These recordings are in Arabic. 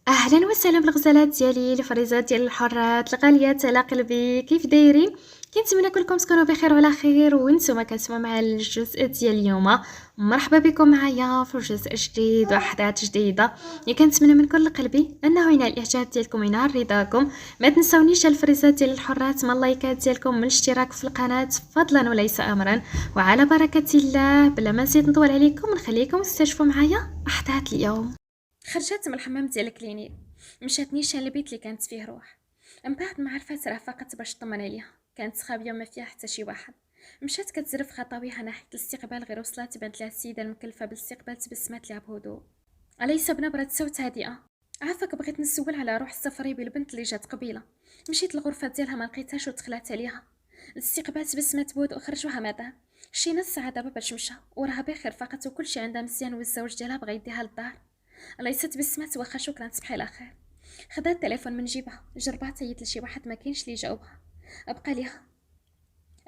اهلا وسهلا بالغزالات ديالي الفريزات ديال الحرات الغاليات على قلبي، كيف دايرين؟ كنتمنى كلكم تكونوا بخير وعلى خير وانتم كتسمعوا مع الجزء ديال اليوم. مرحبا بكم معايا في جزء جديد واحداث جديده. كنتمنى من كل قلبي انه ينال الاعجاب ديالكم وينال رضاكم. ما تنسونيش الفريزات ديال الحرات من اللايكات ديالكم، من الاشتراك في القناه فضلا وليس امرا. وعلى بركه الله بلا ما نزيد نطول عليكم نخليكم تستشفوا معايا احداث اليوم. خرجت من الحمام ديال الكلينيك، مشات نيشان للبيت اللي كانت فيه روح. من بعد ما عرفت راه فقط باش تطمن عليها، كانت خابيه وما فيها حتى شي واحد. مشات كتزرف خطاويها ناحيه الاستقبال، غير وصلت بانت لها السيده المكلفه بالاستقبال تبسمات لها بهدوء، أليس بنبرة صوت هادئه. عافاك بغيت نسول على روح السفري بالبنت اللي جات قبيله. مشيت للغرفه ديالها ما لقيتهاش ودخلت عليها. الاستقبال تبسمات بهدوء، خرجوها مدام. شي نص ساعه دابا باش مشى وراها بخير فقط وكلشي عندها مزيان، والزوج ديالها بغا يديها للدار. ليست بسمات واخا شكرا تصبحي على خير. خدات التليفون من جيبها، جربات تيت لشي واحد ما كاينش لي جاوبها. ابقى ليها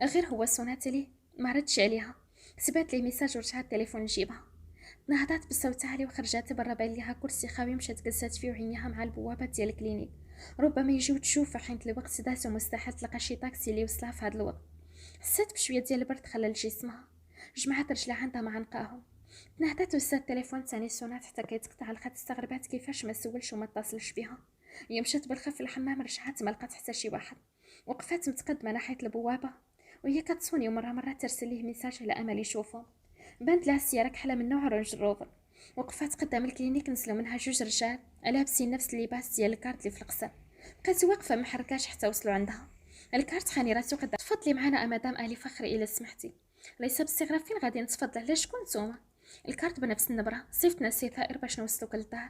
غير هو صونات ليه، ما ردش عليها. كتبات ليه ميساج ورجعت التليفون لجيبها. نهضات بصوت عالي وخرجات برا، بان ليها كرسي خاوي مشات جلسات فيه وعينيها مع البوابه ديال الكلينيك. ربما يجيو تشوف حيت الوقت داز ومستحيل تلقى شي طاكسي اللي يوصلها في هذا الوقت. حسات بشويه ديال البرد خلى لجسمها، جمعات رجلها عندها مع عنقاهم. نهضت وسات التليفون ثاني صونات حتى كيتقطع الخط. استغربات كيفاش ما سولش وما اتصلش بها. هي مشات بالخف للحمام، رجعت ما لقات حتى شي واحد. وقفات متقدمه ناحيه البوابه وهي كتصوني، ومره ترسل ليه ميساج على امل يشوفه. بانت لها السياره كحله من نوع رونج روفر. وقفات قدام الكلينيك، نزلوا منها جوج رجال لابسين نفس اللباس ديال الكارت اللي في القصر. بقات واقفه ما حركاش حتى وصلوا عندها. الكارت خاني راسو قدام. تفضلي معنا مدام الي فخري الا سمحتي. ليس باستغراب، فين غادي نتفضل؟ على شكون نتوما؟ الكارت بنفس النبره. صيفطنا سي ثائر باش نوصلوك للدار.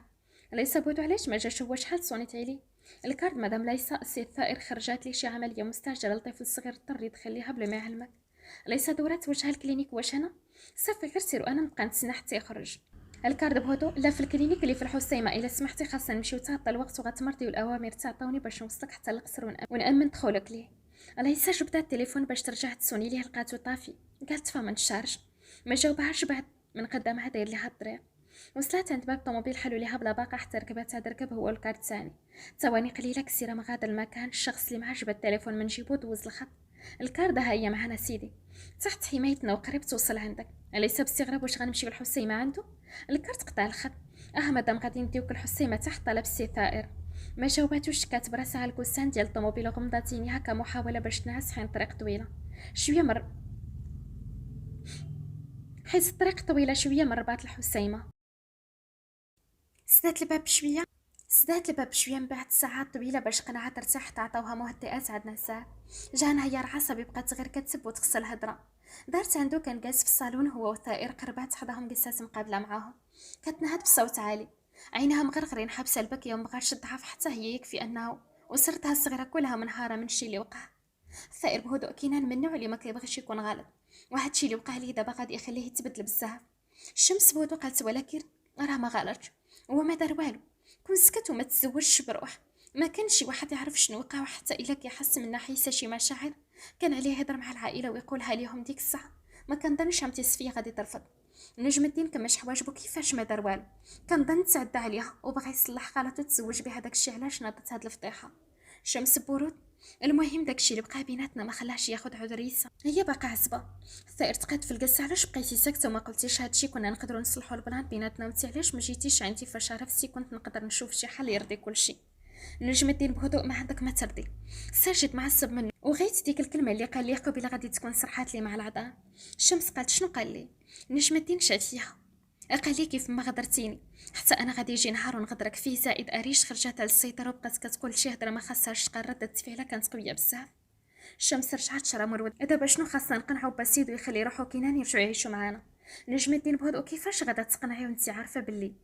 ليس بودو علاش ما جاش؟ هو شحال صونيت عليه؟ الكارت مدام ليس سي ثائر خرجات لي شي عمليه مستعجله لطفل صغير اضطر يدخليها بلا ما يعلمك. ليس دورات وجهها الكلينيك. واش انا صافي غير سيروا، انا نبقى نتسنى حتى يخرج. الكارد بهدوء. لا، في الكلينيك اللي في الحسيمه، الا سمحتي خاصنا نمشيو تعطى الوقت وغتمرضي، والاوامر تعطوني باش نوصلك حتى القصر ونامن دخولك ليه. ليس جبدات التليفون باش ترجع تسوني ليه، لقاتو طافي. قالت فما نشارج. ما جاوبهاش. بعد من قدامها داير ليها الطريق. وصلت عند باب طوموبيل حلو ليها بلا باقه حتى ركبتها دركب هو الكارت ثاني. ثواني قليله كسيره من هذا المكان. الشخص اللي معاه جبد التليفون من جيبو دوز الخط. الكارد ها هي معنا سيدي، تحت حمايتنا وقريب توصل عندك. اليس باستغراب واش غنمشي بالحسيمه عنده؟ الكارت قطع الخط. مادام غادي نديوك الحسيمه تحت طلب السي ثائر. ما جاوباتوش، كاتب راسها على الكوسان ديال الطوموبيل وغمضات عينيها كمحاوله باش تنعس حين الطريق طويله. شويه مر حيت الطريق طويله شويه من رباط الحسيمه. سدات الباب شويه سدات الباب شويه من بعد ساعات طويله باش قنعت ترتاح. عطاوها مهدئات عندنا ساعه. جانا هي عصبي، بقات غير كتسب وتغسل الهضره. دارت عنده، كان جالس في الصالون هو والثائر، قربات حداهم جلسات مقابله معاهم. كتنهد بصوت عالي، عينها مغرغرين حابسه البكيه ومبغاش تضعف حتى هي. يكفي انه وسرتها الصغيره كلها منهاره من الشي اللي وقع. الثائر بهدوء كينان من النوع اللي ما كيبغيش يكون غلط، واحد الشي اللي وقع ليه دابا غادي يخليه يتبدل بزاف. الشمس بهدوء قالت ولكن راه ما غلطش، هو ما دار والو. كون سكت وما تزوجش بروح. ما كان شي واحد يعرف شنو وقع، وحتى الا كيحس من ناحيه شي مشاعر كان عليه يهضر مع العائله ويقولها ليهم ديك الساعه. ما كنظنش عمتي صفيه غادي ترفض. نجم الدين كمش حواجبو كيفاش ما دار والو. كنظن تعدى عليها وبغى يصلح غلطو تزوج بها. داكشي علاش ناضت هاد الفضيحه. شمس برود. المهم داكشي اللي بقى بيناتنا ما خلاش ياخد عذريسه. هي باقا عزبه. الثائر تقاد في الجلسه. علاش بقيتي ساكته وما قلتيش هادشي؟ كنا نقدروا نصلحوا البلان بيناتنا. وانت علاش ما جيتيش عندي فاش عرفتي كنت نقدر نشوف شي حل يرضي كلشي؟ نجم الدين بهدوء. ما عندك ما ترضي. ساجد معصب مني وغيت ديك الكلمه اللي قال لي قبيله غادي تكون صرحات لي مع العذاب. الشمس قالت شنو قال لي؟ نجم الدين شات فيها. قال لي كيف ما غدرتيني حتى انا غادي يجي نهار ونغدرك فيه. زائد اريش خرجت على السيطره وبقات كتقول شي هضره ما خاصهاش تقال. ردة فعلها كانت قويه بزاف. الشمس رجعت شرا مرود. دابا شنو خاصنا نقنعو بسيدو يخلي روحو كينان يرجعو يعيشوا معانا؟ نجم الدين بهدوء. كيفاش غادا تقنعي وانت عارفه باللي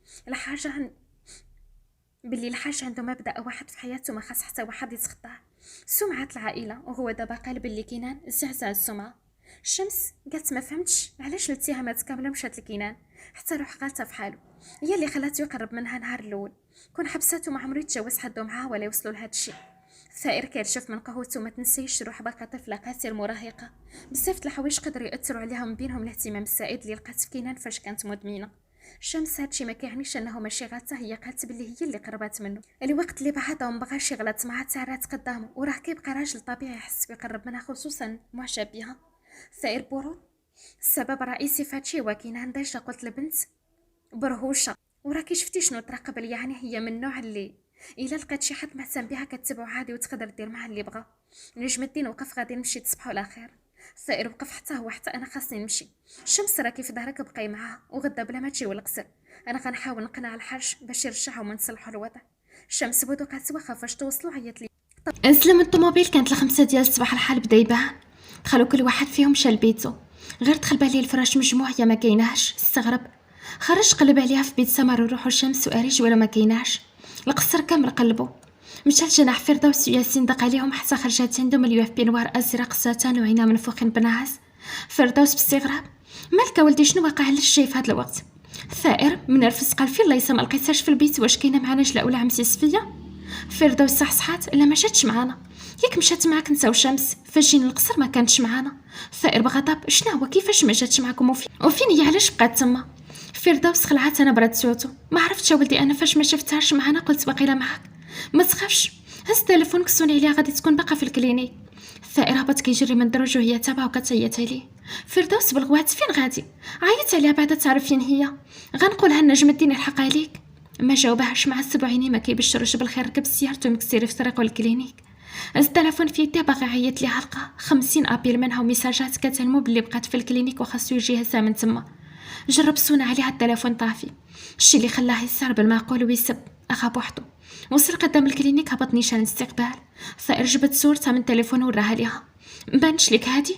الحاج عنده مبدا واحد في حياته ما خاص حتى واحد يتخطاه؟ سمعه العائله. وهو دابا قال باللي كينان زعزع السمعه. الشمس قالت ما فهمتش علاش الاتهامات كامله مشات لكينان حتى روح غالته في حاله. هي اللي خلاته يقرب منها نهار الاول. كون حبساتو ما عمرو يتجاوز حدو معاها ولا يوصلوا لهاد الشيء. الثائر كيرشف من قهوته. ما تنسيش روح باقا طفله قاسير مراهقه. بزاف د الحوايج قدروا ياثروا عليها، من بينهم الاهتمام الزائد اللي لقات في كينان فاش كانت مدمنه. شمس هادشي ما كيعنيش انه ماشي غلطه، هي قالت بلي هي اللي قربات منه. الوقت اللي بعدها ما بغاش يغلط معها تسارات قدامه، وراه كيبقى راجل طبيعي يحس بيقرب منها، خصوصا معجب بها. ثائر بورود السبب الرئيسي فهادشي هو كاين ديجا قلت لبنت برهوشه، وراكي شفتي شنو ترقب، يعني هي من النوع اللي الا لقات شي حد مهتم بها كتبعو عادي وتقدر دير معاه اللي بغا. نجم الدين وقف غادي نمشي تصبحوا على خير. الثائر وقف حتى هو، حتى انا خاصني نمشي. الشمس راكي في ظهرك بقاي معاها، وغدا بلا ما تجي والقصر انا غنحاول نقنع الحاج باش يرجعهم ونصلحوا الوضع. الشمس بودو قالت واخا فاش توصلوا عيط لي. انزلوا من الطوموبيل، كانت الخمسة ديال الصباح، الحال بدا يبان. دخلوا كل واحد فيهم مشى لبيتو، غير دخل بالي الفراش مجموع يا ما كايناش. استغرب، خرج قلب عليها في بيت سمر وروحو الشمس واريج ولا ما كايناش. القصر كامل قلبو، مشى لجناح فردوس وياسين دق عليهم حتى خرجت عندهم اليوف بنوار ازرق ساتان وعينا منفوخين بنعاس. فردوس باستغراب، مالك ولدي شنو واقع علاش جاي في هذا الوقت؟ الثائر منرفز قال فين ليس ما لقيتهاش في البيت، واش كاينه معنا جلا ولا عمتي صفيه؟ فردوس صحصحات، لا ما جاتش معانا. ياك مشات معاك انت وشمس، فاش جينا القصر ما كانتش معانا. الثائر بغضب، شنو هو كيفاش ما جاتش معاكم وفين هي علاش بقات تما؟ فردوس خلعت انا برد صوتو، ما عرفتش ولدي انا فاش ما شفتهاش معانا قلت باقيلا معاك. ما تخافش، هز تليفونك صوني عليها غادي تكون باقا في الكلينيك. الثائر هبط كيجري من دروجو وهي تابعه وكتعيط عليه. فردوس بالغوات فين غادي؟ عيط عليها بعدا تعرف فين هي، غنقولها نجم الدين يلحق عليك. ما جاوبهاش، مع السبعيني ما كيبشروش بالخير، ركب سيارته مكسيري في طريقو للكلينيك. هز التليفون في يديه باغي يعيط ليها، لقى 50 ابيل منها وميساجات كتعلمو بلي بقات في الكلينيك وخاصو يجي هسا من تما. جرب صونا عليها التليفون طافي، الشي اللي خلاه يسار بالمعقول ويسب اخا بوحدو. وصل قدام الكلينيك، هبط نيشان الاستقبال. الثائر جبت صورتها من تليفون وراها ليها. مبانش لك هادي؟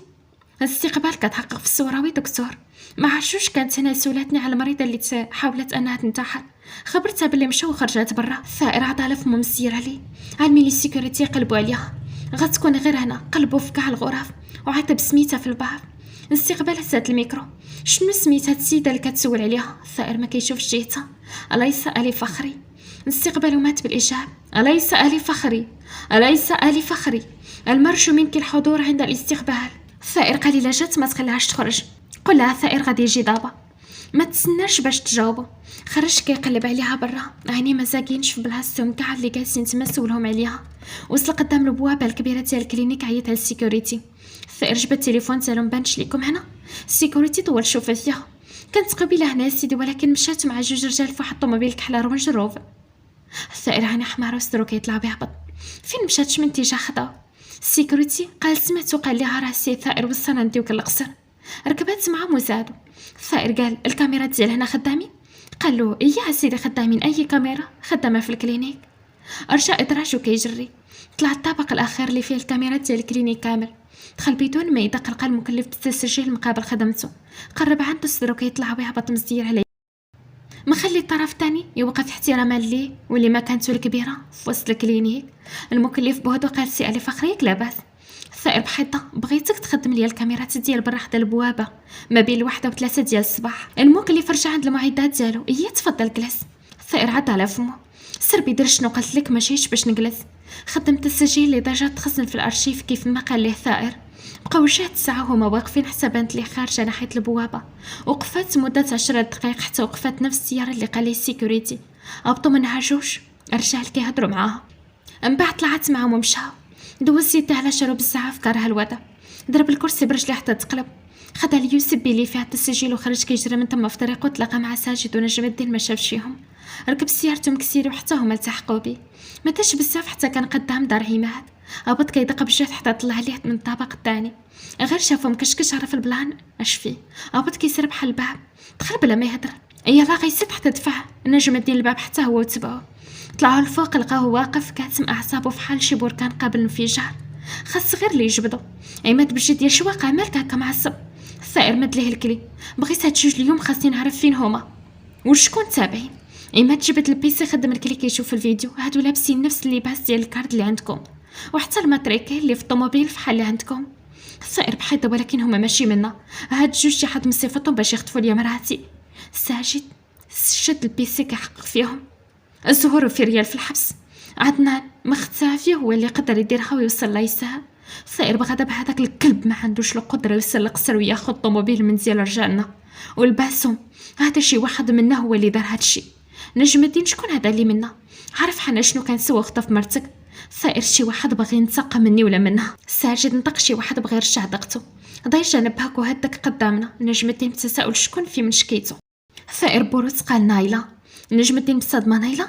الاستقبال كتحقق في الصوره، وي دكتور ما عرفتش كانت هنا، سولاتني على المريضه اللي حاولت انها تنتحر، خبرتها باللي مشى وخرجت برا. الثائر عطاها فمو مسير عليه، علمي لي السيكوريتي قلبوا عليها، غتكون غير هنا. قلبوا في كاع الغرف وعاتب سميتها في الباب. الاستقبال هزات الميكرو، شنو سميت هاد السيده اللي كتسول عليها؟ الثائر ما كيشوفش جهتها. اليس الي فخري. الاستقبال مات بالاجابه، اليس الي فخري، اليس الي فخري، المرجو منك الحضور عند الاستقبال. الثائر قليله جات ما تخليهاش تخرج، قل لها الثائر غادي يجي دابا. ما تسناش باش تجاوبو، خرج كيقلب عليها برا، عيني ما ساكينش في بلاصتهم كاع اللي جالسين تما سولهم عليها. وصل قدام البوابه الكبيره ديال الكلينيك، عيط على السيكوريتي. الثائر جبد التليفون ديالو، مبانش ليكم هنا؟ السيكوريتي طول شوفه فيها، كانت قبيله هنا سيدي، ولكن مشات مع جوج رجال في واحد الطوموبيل كحله رونج روف. الثائر عيني حمار وسترو كيطلع بيهبط، فين مشات من اتجاه خضا. السيكوريتي قال سمعتو، قال لها راه السي الثائر وصلنا نديوك القصر. ركبات معهم وزادو. الثائر قال الكاميرا ديال هنا خدامين؟ قال له اييه سيدي خدامين، اي كاميرا خدامه في الكلينيك. رجع ادراجو كيجري، طلع الطابق الاخير اللي فيه الكاميرا ديال الكلينيك كامل. دخل بدون ما يدق، لقى المكلف بالتسجيل مقابل خدمته، قرب عنده صدرو كيطلع ويهبط مزير عليه، مخلي الطرف الثاني يوقف احتراما ليه واللي ما كانتو الكبيره في وسط الكلينيك. المكلف بهدو قال سي علي فخريك لاباس؟ الثائر بحيطه، بغيتك تخدم لي الكاميرات ديال برا حدا البوابه ما بين 1 و3 ديال الصباح. المكلف رجع عند المعدات ديالو، ايه تفضل جلس. الثائر عاد على فمو، سير بيدير شنو قلت لك، ماشيش باش نجلس. خدمت التسجيل اللي ديجا تخزن في الارشيف كيف ما قال ليه الثائر. بقاو جهة الساعة هما واقفين حتى بانت لي خارجة ناحية البوابة، وقفات مدة 10 دقائق حتى وقفات نفس السيارة اللي قال ليه السيكوريتي. هبطوا منها جوج الرجال كيهضروا معاها، من بعد طلعت معاهم ومشاو. دوز يديه على شرب الزعاف، كره الوضع، ضرب الكرسي برجليه حتى تقلب، خدها ليوسف بيلي فيها التسجيل وخرج كيجري من تما في طريقه. تلاقى مع ساجد ونجم الدين ما شافش فيهم، ركب سيارته مكسيري وحتى هما التحقوا بيه. ما تاش بزاف حتى كان قدام دار عماد، هبط كيدق بجهد حتى طلع عليه من الطابق الثاني، غير شافو مكشكش عرف البلان اش فيه. هبط كيسير بحال الباب، دخل بلا ما يهضر، يلا غيسد حتى دفع نجم الدين الباب حتى هو وتبعو. طلعوا الفوق لقاوه واقف كاتم اعصابه في حال شي بركان قابل الانفجار، خاص غير اللي يجبدو. عماد بجد يا شواقع مالك هكا معصب؟ الثائر مد ليه الكلي، بغيت هاد جوج اليوم خاصني نعرف فين هما وشكون تابعين. عماد جبد البيسي، خدم الكلي كيشوف الفيديو، هادو لابسين نفس اللباس ديال الكارد اللي عندكم وحتى الماتريكي اللي في الطوموبيل فحال اللي عندكم. الثائر بحيطه، ولكن هما ماشي منا، هاد جوج شي حد من صفتهم باش يخطفوا ليا مراتي. ساجد شد البيسي كيحقق فيهم. الزهور وفي ريال في الحبس، عدنان مختفي هو اللي قدر يديرها ويوصل ليسها. ثائر بغضب هذاك الكلب ما عندوش القدره يسلق سر وياخذ طوموبيل من ديال رجالنا. والباسم هذا شي واحد منا هو اللي دار هذا الشيء. نجم الدين شكون هذا اللي منا؟ عارف حنا شنو كنسوى خطف مرتك؟ ثائر شي واحد باغي ينتقم مني ولا منها. ساجد نطق شي واحد بغى يرجع دقته. ضير جنبك وهدك قدامنا. نجم الدين تساؤل شكون في من شكيتو. ثائر بوروس قال نايلة. نجم الدين بصدمة نايلة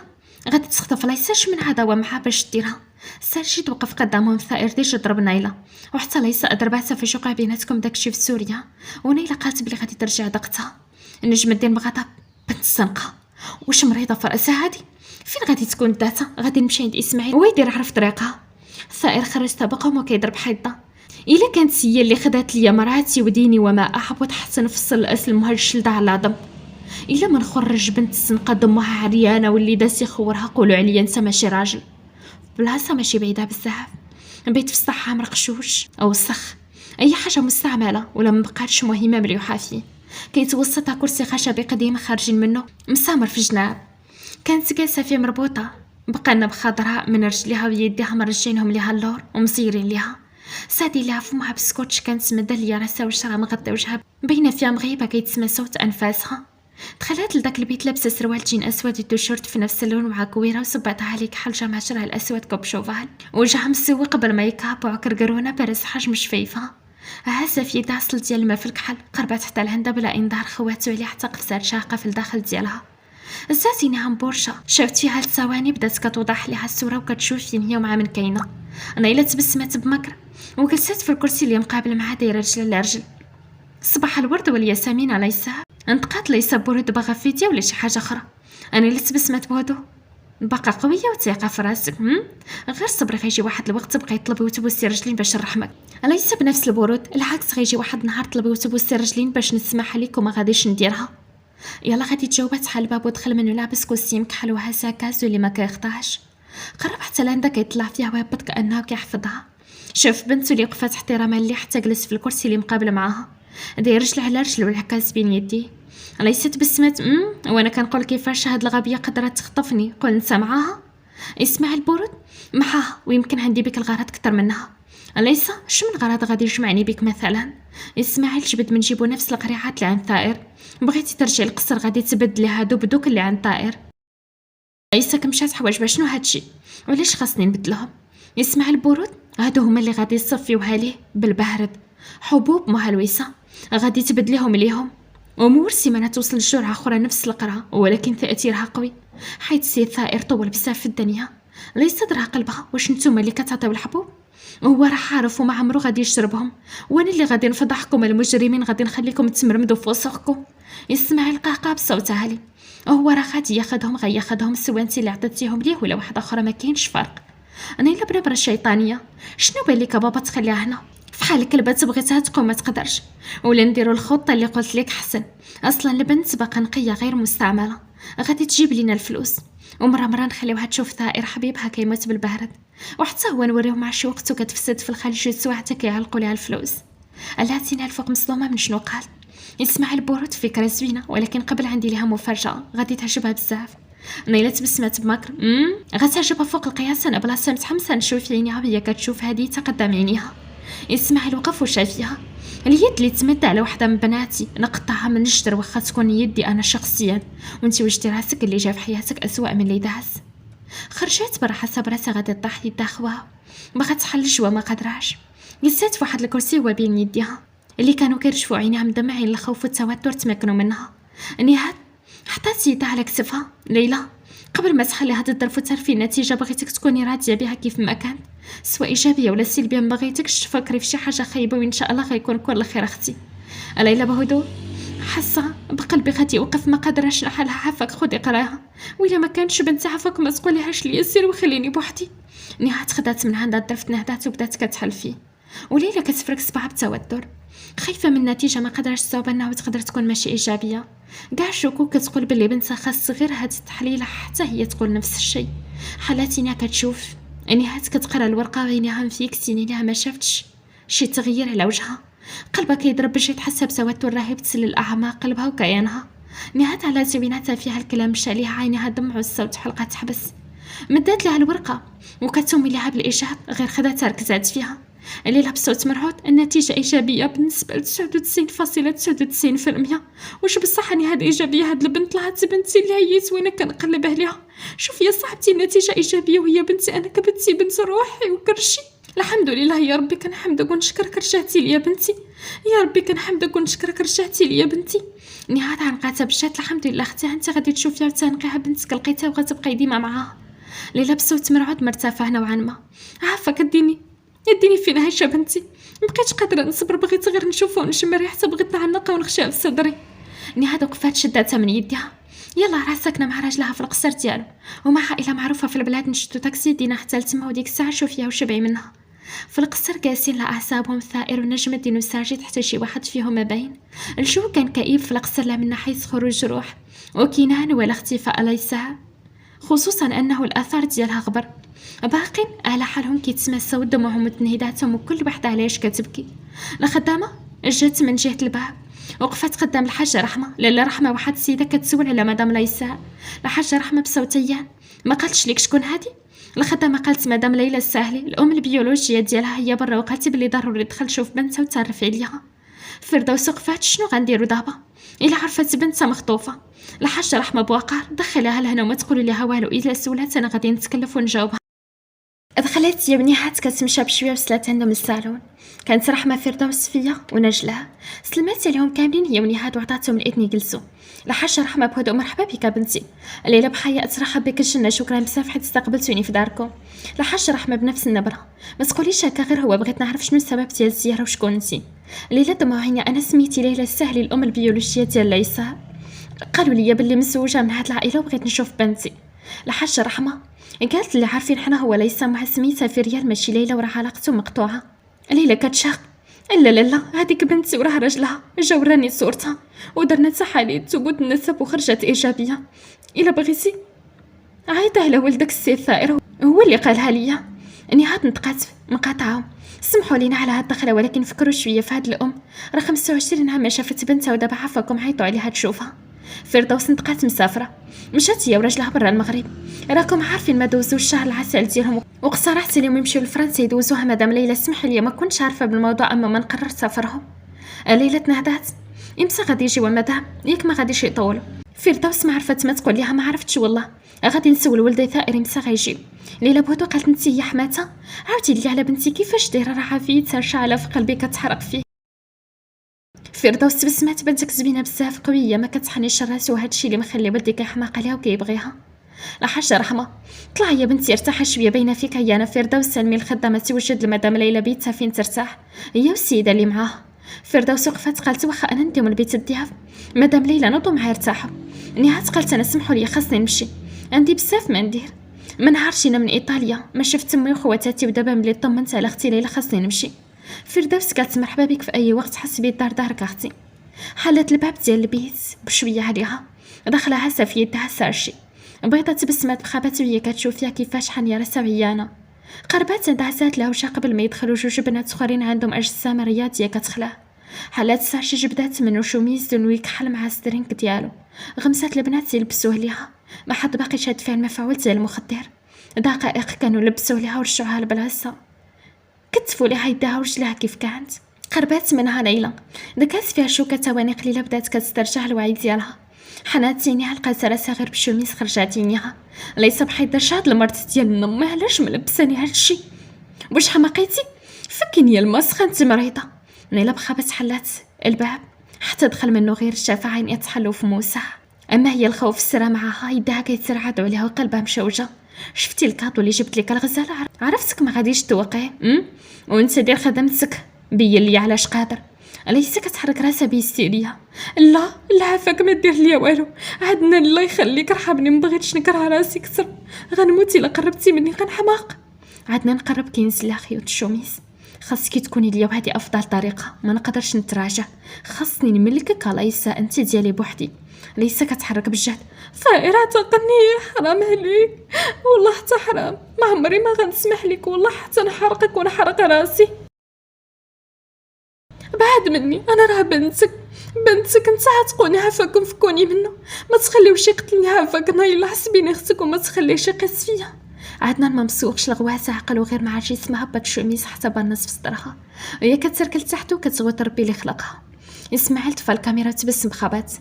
غادي تخطف ليساش من عداوة معها باش ديرها. ساجد وقف قدامهم. ثائر ديجا ضرب نايلة وحتى ليسا ضرباتها في شوقع بيناتكم داكشي في سوريا. ونايلة قالت بلي غادي ترجع دقتها. نجم الدين بغضب بنت الزنقة واش مريضة في راسها هادي؟ فين غادي تكون داتها؟ غادي نمشي عند اسماعيل ويدير عرف طريقها. ثائر خرج سابقهم وكيضرب حيطة. الا كانت هي اللي خدات ليا مراتي وديني وما احب وتحت نفصل الاسلم هالشلدة على العظم. الا ما نخرج بنت الزنقة دمها عريانة واللي داس يخورها قولوا عليا انت ماشي راجل. بلاصه ماشي بعيده بزاف بيت في الصحه مرقشوش او وسخ اي حاجه مستعمله ولا مبقاتش مهمه مريوحه فيه. كيتوسطها كرسي خشبي قديم خارجين منه مسامر في جناب. كانت جالسه فيه مربوطه بقنا بخضراء من رجليها ويديها مرجينهم ليها اللور ومصيرين ليها. سادي ليها فمها بسكوتش. كانت مدليه راسها وشرا مغطي وجهها بين فيها مغيبه كيتسمى صوت انفاسها. دخلت لذاك البيت لابسه سروال جين اسود وتيشيرت في نفس اللون مع كويره وصبعتها عليك حلجه مع شرها الاسود كوب شوفال وجهها مسوق بالميك اب وعكرقرونه بارز حجم شفيفه. هازه في يدها صل ديال الماء في الكحل قربت حتى لهندا بلا انذار. خواتو عليها حتى قفزات شاقه في الداخل ديالها. زازينها مبورشه شافت فيها الثواني بدات كتوضح لها الصوره وكتشوف فين هي ومع من كاينه. نايله تبسمت بمكر وجلست في الكرسي اللي مقابل معها دايره رجل لرجل. صباح الورد والياسمين على يسار. انتقات ليس بورد باغا فيديا ولا شي حاجه اخرى. انا اللي تبسمت بهدوء باقا قويه وثقه في راسك. غير صبري غيجي واحد الوقت تبقى يطلبي وتبوسي رجلين باش نرحمك. ليس بنفس البرود العكس غيجي واحد النهار طلبي وتبوسي رجلين باش نسمح لك وما غاديش نديرها. يلا غادي تجاوبات حل الباب ودخل منو لابس كوستيم كحل وهاسا كازو اللي ما كيخطاش. قرب حتى لهندا كيطلع فيها ويهبط كانه كيحفظها. شاف بنته اللي وقفات احتراما اللي حتى جلس في الكرسي اللي مقابل معاها داير رجل على رجل والعكاز بين يديه. ليست تبسمت وانا كنقول كيفاش هاد الغبيه قدرت تخطفني. قول انت معاها. اسمع البرود معاها ويمكن عندي بك الغرض اكثر منها. ليس شو من غرض غادي يجمعني بك مثلا؟ اسماعيل جبد من جيبو نفس القريعات اللي عند طائر. بغيتي ترجعي القصر غادي تبدلي هادو بدوك اللي عند طائر. ليس كمشات حوايج باش شنو هادشي وعلاش خاصني نبدلهم؟ اسمع البرود هادو هما اللي غادي يصفيوها ليه بالبهرد حبوب مهلوسه غادي تبدليهم ليهم. امور سيمانه توصل الجرعه اخرى نفس القرعه ولكن تاثيرها قوي حيت سيد ثائر طول بزاف في الدنيا. ليس درها قلبها واش نتوما اللي كتعطيو الحبوب هو راه عارف وما عمرو غادي يشربهم. وانا اللي غادي نفضحكم المجرمين غادي نخليكم تمرمدوا في وسخكم. يسمع القعقع بصوت عالي. هو راه غادي ياخذهم غياخذهم سواء انت اللي عطيتيهم ليه ولا واحده اخرى ما كاينش فرق. انا الا بنبره الشيطانيه شنو بان لك بابا تخليها هنا فحال الكلبه تبغيتها تقوم ما تقدرش ولا نديروا الخطه اللي قلت لك حسن. اصلا البنت باقا نقيه غير مستعمله غادي تجيب لنا الفلوس ومره نخليوها تشوف ثائر حبيبها كيموت بالبرد وحتى هو نوريو مع شي وقت كتفسد في الخليج سوا حتى كيعلقوا ليها الفلوس. الهاتين الفوق مصدومه من شنو قال. يسمع البرود فكره زوينه ولكن قبل عندي لها مفاجاه غادي تعجبها بزاف. نايله تبسمت بمكر غتعجبها فوق القياس. انا بلاصه متحمسه نشوف عينيها وهي كتشوف هذه تقدم عينيها. يسمع الوقف وشافيها. اليد اللي تمد على وحده من بناتي نقطعها من الجدر واخا تكون يدي انا شخصيا وانت وجدتي راسك اللي جا في حياتك اسوأ من اللي داز. خرجت برا حسب راسها غادي تطيح يد اخوها باغا تحل الجوا ما قدراش. جلست في واحد الكرسي هو بين يديها اللي كانوا كيرشفوا عينيها مدمعين الخوف والتوتر تمكنوا منها. نهاد حطات يدها على كتفها. ليلى قبل ما تخليها تضرب وتعرفي النتيجه بغيتك تكوني راضيه بها كيف ما كانت سواء ايجابيه ولا سلبيه. ما بغيتكش تفكري في شي حاجه خايبه وان شاء الله غيكون كل خير اختي. ليلى بهدوء حاسه بقلبي غادي يوقف ما قادراش نحلها. عافاك خدي قراها وإلا ما كانش بنت عافاك ما تقوليهاش ليا سير وخليني بوحدي. نهاد خدات من عندها الدرفت نهدات وبدات كتحل فيه وليلى كتفرك صباعها بتوتر خايفه من النتيجه ما قدرش تصاوب انها تقدر تكون ماشي ايجابيه. كاع شكوك كتقول بلي بنتها خاص غير هاد التحليل حتى هي تقول نفس الشيء. حالاتينا كتشوف نهاد كتقرا الورقه وعينيها مفيكسين ليها ما شافتش شي تغيير على وجهها. قلبها كيضرب باش يتحس بتوتر رهيب تسلل اعماق قلبها وكيانها. نهاد على زويناتها فيها الكلام مشى ليها عينيها دمع والصوت حلقه تحبس. مدات لها الورقه وكتومي لها بالايجاب غير خداتها ركزات فيها. الليلة بصوت مرعود: النتيجة إيجابية بالنسبة ل 99.99%. واش بصح راني هاد إيجابية؟ هاد البنت طلعت بنتي اللي عييت وانا كنقلب عليها. شوفي يا صاحبتي، النتيجة إيجابية وهي بنتي أنا، كبنتي بنت روحي وكرشي. الحمد لله يا ربي، كنحمدك ونشكرك رجعتي لي يا بنتي. يا ربي كنحمدك ونشكرك رجعتي لي يا بنتي. نهار عنقاتها بجد. الحمد لله اختي، انت غادي تشوفيها وتنقيها بنتك، لقيتها وغتبقاي ديما معاها. ليلى بصوت مرعود مرتفع نوعا ما: عافاك يديني فين عايشه بنتي؟ مبقيتش قادره نصبر، بغيت غير نشوفها ونشم ريحتها، بغيت نعنقها ونخشيها في صدري. نهاد وقفات شداتها من يديها. يلا راه ساكنه مع راجلها في القصر ديالو ومع عائله معروفه في البلاد. نشدو تاكسي دينا حتى لتما، وديك الساعه شوفيها وشبعي منها. في القصر جالسين لأعصابهم ثائر ونجم الدين وساجد حتى شي واحد فيهم ما باين. الجو كان كئيب في القصر، لا من حيث خروج روح وكنان ولا اختفاء ليسها، خصوصا انه الاثار ديالها غبر. باقين على حالهم كيتسمسوا دموعهم وتنهيداتهم، وكل وحده علاش كتبكي. الخدامه جات من جهه الباب، وقفت قدام الحاجه رحمه. لاله رحمه واحد السيده كتسول على مدام ليسا. الحاجه رحمه بصوتيان: ما قالتش ليك شكون هادي؟ الخدامه قالت: مدام ليلى الساهلي، الام البيولوجيه ديالها هي برا، وقالت بلي ضروري تدخل تشوف بنتها وتعرف عليها. فردوس وقفات: شنو غنديروا دابا؟ الا عرفت بنتها مخطوفه. الحاجه رحمه بوقار: دخليها لهنا وما تقولوا ليها والو، الا سولات انا غادي نتكلف ونجاوبها. دخلت يا بنيحات كتمشى بشويه وصلت عندهم للصالون. كانت رحمه فردوس فيا ونجلها، سلمات عليهم كاملين هي ونهاد وعطاتهم الاذن يجلسوا. الحاجه رحمه بهدوء: مرحبا بك بنتي، الليله بحياة ترحب بك الجنه، شكرا بزاف حيت استقبلتوني في داركم. الحاجه رحمه بنفس النبره: ما تقوليش هكا، غير هو بغيت نعرف شنو السبب ديال الزياره وشكون انتي. الليله دموعيني: انا سميتي ليلى السهلي، الام البيولوجيه ديال ليسا. قالوا لي بلي مزوجه من هاد العائله وبغيت نشوف بنتي. الحاجه رحمه قالت اللي عارفين حنا هو ليسا مع سميتها في ريال ماشي ليلى، وراه علاقته مقطوعه. ليلى كتشاق: لا لا لا، هذيك بنتي وراه راجلها جا وراني صورتها ودرنا تحاليل ثبوت النسب وخرجت ايجابيه. الا بغيتي عيطي على ولدك السي ثائر، هو اللي قالها ليا. نهاد نطقات مقاطعه: سمحوا لينا على هاد الدخله، ولكن فكروا شويه في هاد الام، راه 25 عام ما شافت بنتها ودابا عافاكم عيطوا عليها تشوفها. فردوس نطقات: مسافره، مشات هي وراجلها برا المغرب، راكم عارفين ما دوزوا الشهر العسل ديالهم، وقصرحت لهم يمشيو لفرنسا يدوزوها. مدام ليلى اسمح لي، ما كنتش عارفه بالموضوع، اما ما نقرر سفرهم. ليلى تنهدات: امتى غادي يجيو مدام؟ ياك ما غاديش يطولوا. فردوس ما عرفت ما تقول ليها، ما عرفتش والله، غادي نسول ولدي ثائر امتى غيجي. ليلى بهدوء قالت: انت هي حماتها، عاودي لي على بنتي كيفاش دايره، راه عافيتها شعله في قلبي كتحرق فيه. فردوس تبسمات: بنتك زوينه بزاف، قويه، ما كتحنيش الراس، وهادشي اللي مخلي ولدي كيحماق عليها وكيبغيها. الحاجه رحمه: طلعي يا بنتي ارتاحي شويه، باينه فيك عيانه. فردوس سلمي الخدامه توجد لمدام ليلى بيتها فين ترتاح، هي والسيده اللي معاها. فردوس وقفت قالت: واخا انا نديهم البيت الضياف، مدام ليلى نوضوا معايا ارتاحوا. نهات قالت: انا سمحوا لي خاصني نمشي، عندي بزاف ما ندير، ما نهارش انا من ايطاليا، ما شفت امي وخواتاتي، ودابا ملي طمنت على اختي ليلى خاصني نمشي. فردوس قالت: مرحبا بك في اي وقت، حسبي الدار دارك اختي. حلت الباب ديال البيت بشويه عليها، دخلها هسه في يدها سارشي بيضة تبسمات بخابات وهي كتشوف فيها كيفاش حنيه راسها عيانه. قربات دعسات لها وشا قبل ما يدخلوا جوج بنات اخرين عندهم اجسام رياضيه كتخلاه. حلات سارشي جبدات منو شوميز دون كحل مع سترينك ديالو، غمسات البنات يلبسوه ليها، ما حد باقي شاد فيها المفعول زي المخدر. دقائق كانوا لبسوه ليها ورجعوها لبلاصتها، كتفوا ليها يدها ورجلها كيف كانت. قربات منها ليلى، دكات فيها شوكه تواني قليله، بدات كتسترجع الوعي ديالها. حنات عينيها لقات راسها غير بشوميس، خرجات عينيها ليس بحيد درش هاد المرض ديال النم، علاش ملبساني هادشي؟ واش حماقيتي؟ فكيني المسخه، انت مريضه. نيلى بخابت حلات الباب حتى دخل منه غير شافع عين يتحلو في موسى، اما هي الخوف سرى معاها، يدها كيترعد عليها وقلبها مشوجه. شفتي الكاطو اللي جبت لك الغزاله؟ عرفتك ما غاديش توقعي، وانت دير خدمتك بيا لي علاش قادر. ليس كتحرك راسها بهستيريا: لا لا عافاك ما دير ليا والو، عدنا الله يخليك رحمني، ما بغيتش نكره راسي كثر، غنموت الا قربتي مني غنحماق. عدنا نقرب كينزل خيوط الشوميس: خاصك تكوني ليا وهذه افضل طريقه، ما نقدرش نتراجع، خاصني نملكك ليس انت ديالي بوحدي. ليس كتحرك بجهد: ثائره تقني، حرام عليك والله، حتى حرام، ما عمري ما غنسمح لك والله، حتى نحرقك ونحرق راسي. بعد مني، انا راه بنتك انت غتقوني عافاكم، فكوني منه، ما تخليوش يقتلني عافاك، نايله حسبيني اختك وما تخليش يقص فيا. عدنان ما مسوقش الغواصة، عقلو غير مع جسمها بهاد الشوميز حتى بالنص في صدرها، وهي كتركل تحت وكتغوت ربي اللي خلقها. اسماعيل طفى الكاميرا تبسم بخبات.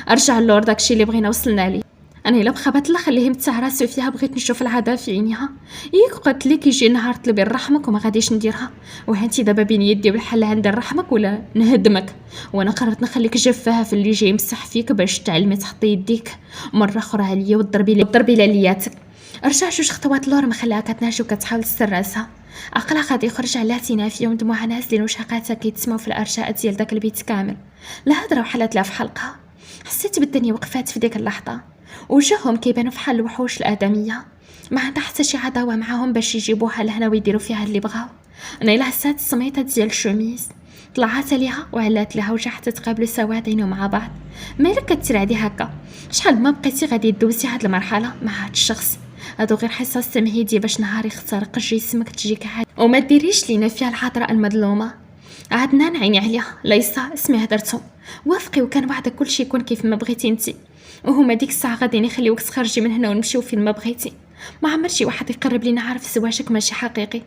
ارجع اللور، داكشي اللي بغينا وصلنا ليه. انا الا بخبات الله خليه يمتع راسو فيها، بغيت نشوف العذاب في عينيها. ياك قلت لك يجي نهار طلبي رحمك وما غاديش نديرها، وانتي دابا بين يدي بالحل عندي نرحمك ولا نهدمك. وانا قررت نخليك جفاها في اللي جاي يمسح فيك باش تعلمي تحطي يديك مره اخرى عليا وتضربي لياتك. رجع جوج خطوات لور، ما خلاها كتناجي وكتحاول تستر راسها. عقلها غادي يخرج على تنافيه ودموعها نازلين وشقاتها كيتسمعوا في الارشاء ديال داك البيت كامل. لا هضره وحلات لها في حلقها. حسيت بالدنيا وقفات في ديك اللحظه، وجههم كيبانوا فحال الوحوش الادميه، ما عندها حتى شي عداوه معاهم باش يجيبوها لهنا ويديروا فيها اللي بغاو. انا الا حسات السميطه ديال الشوميز طلعات عليها وعلات لها وجه حتى تقابلوا سواعدين مع بعض. مالك كترعدي هكا؟ شحال ما بقيتي غادي دوزي هاد المرحله مع هاد الشخص؟ هادو غير حصص تمهيديه باش نهار يخترق جسمك تجيك عاد، وما ديريش لينا فيها الحضره المظلومه. عدنان عيني عليها. ليسا اسمي هدرتو، وافقي وكان وعدك كلشي يكون كيف ما بغيتي انتي، وهما ديك الساعه غادي يخليوك تخرجي من هنا ونمشيو فين ما بغيتي. ما عمر شي واحد يقرب لينا عارف زواجك ماشي حقيقي.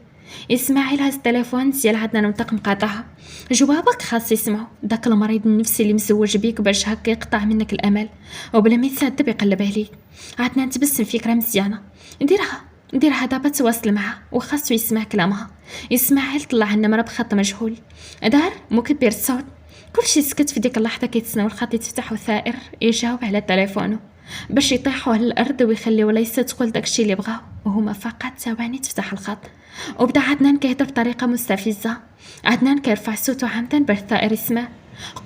اسماعيل هز التليفون ديال عدنان ونطق مقاطعها. جوابك خاص يسمعو داك المريض النفسي اللي مزوج بيك باش هكا يقطع منك الامل وبلا ما يتصدب يقلب عليك. عدنان تبسم فكره مزيانه، ديرها دابا تواصل معها وخاصو يسمع كلامها. اسماعيل طلع النمره بخط مجهول، دار مكبر الصوت. كلشي سكت في ديك اللحظه كيتسناو الخط يتفتح وثائر يجاوب على تليفونه باش يطيحوا على الارض ويخليو ليس تقول داكشي اللي بغاو، وهما فقط ثواني تفتح الخط. وبدا عدنان كيهضر بطريقه مستفزه. عدنان كيرفع صوته عمدا باش الثائر يسمع.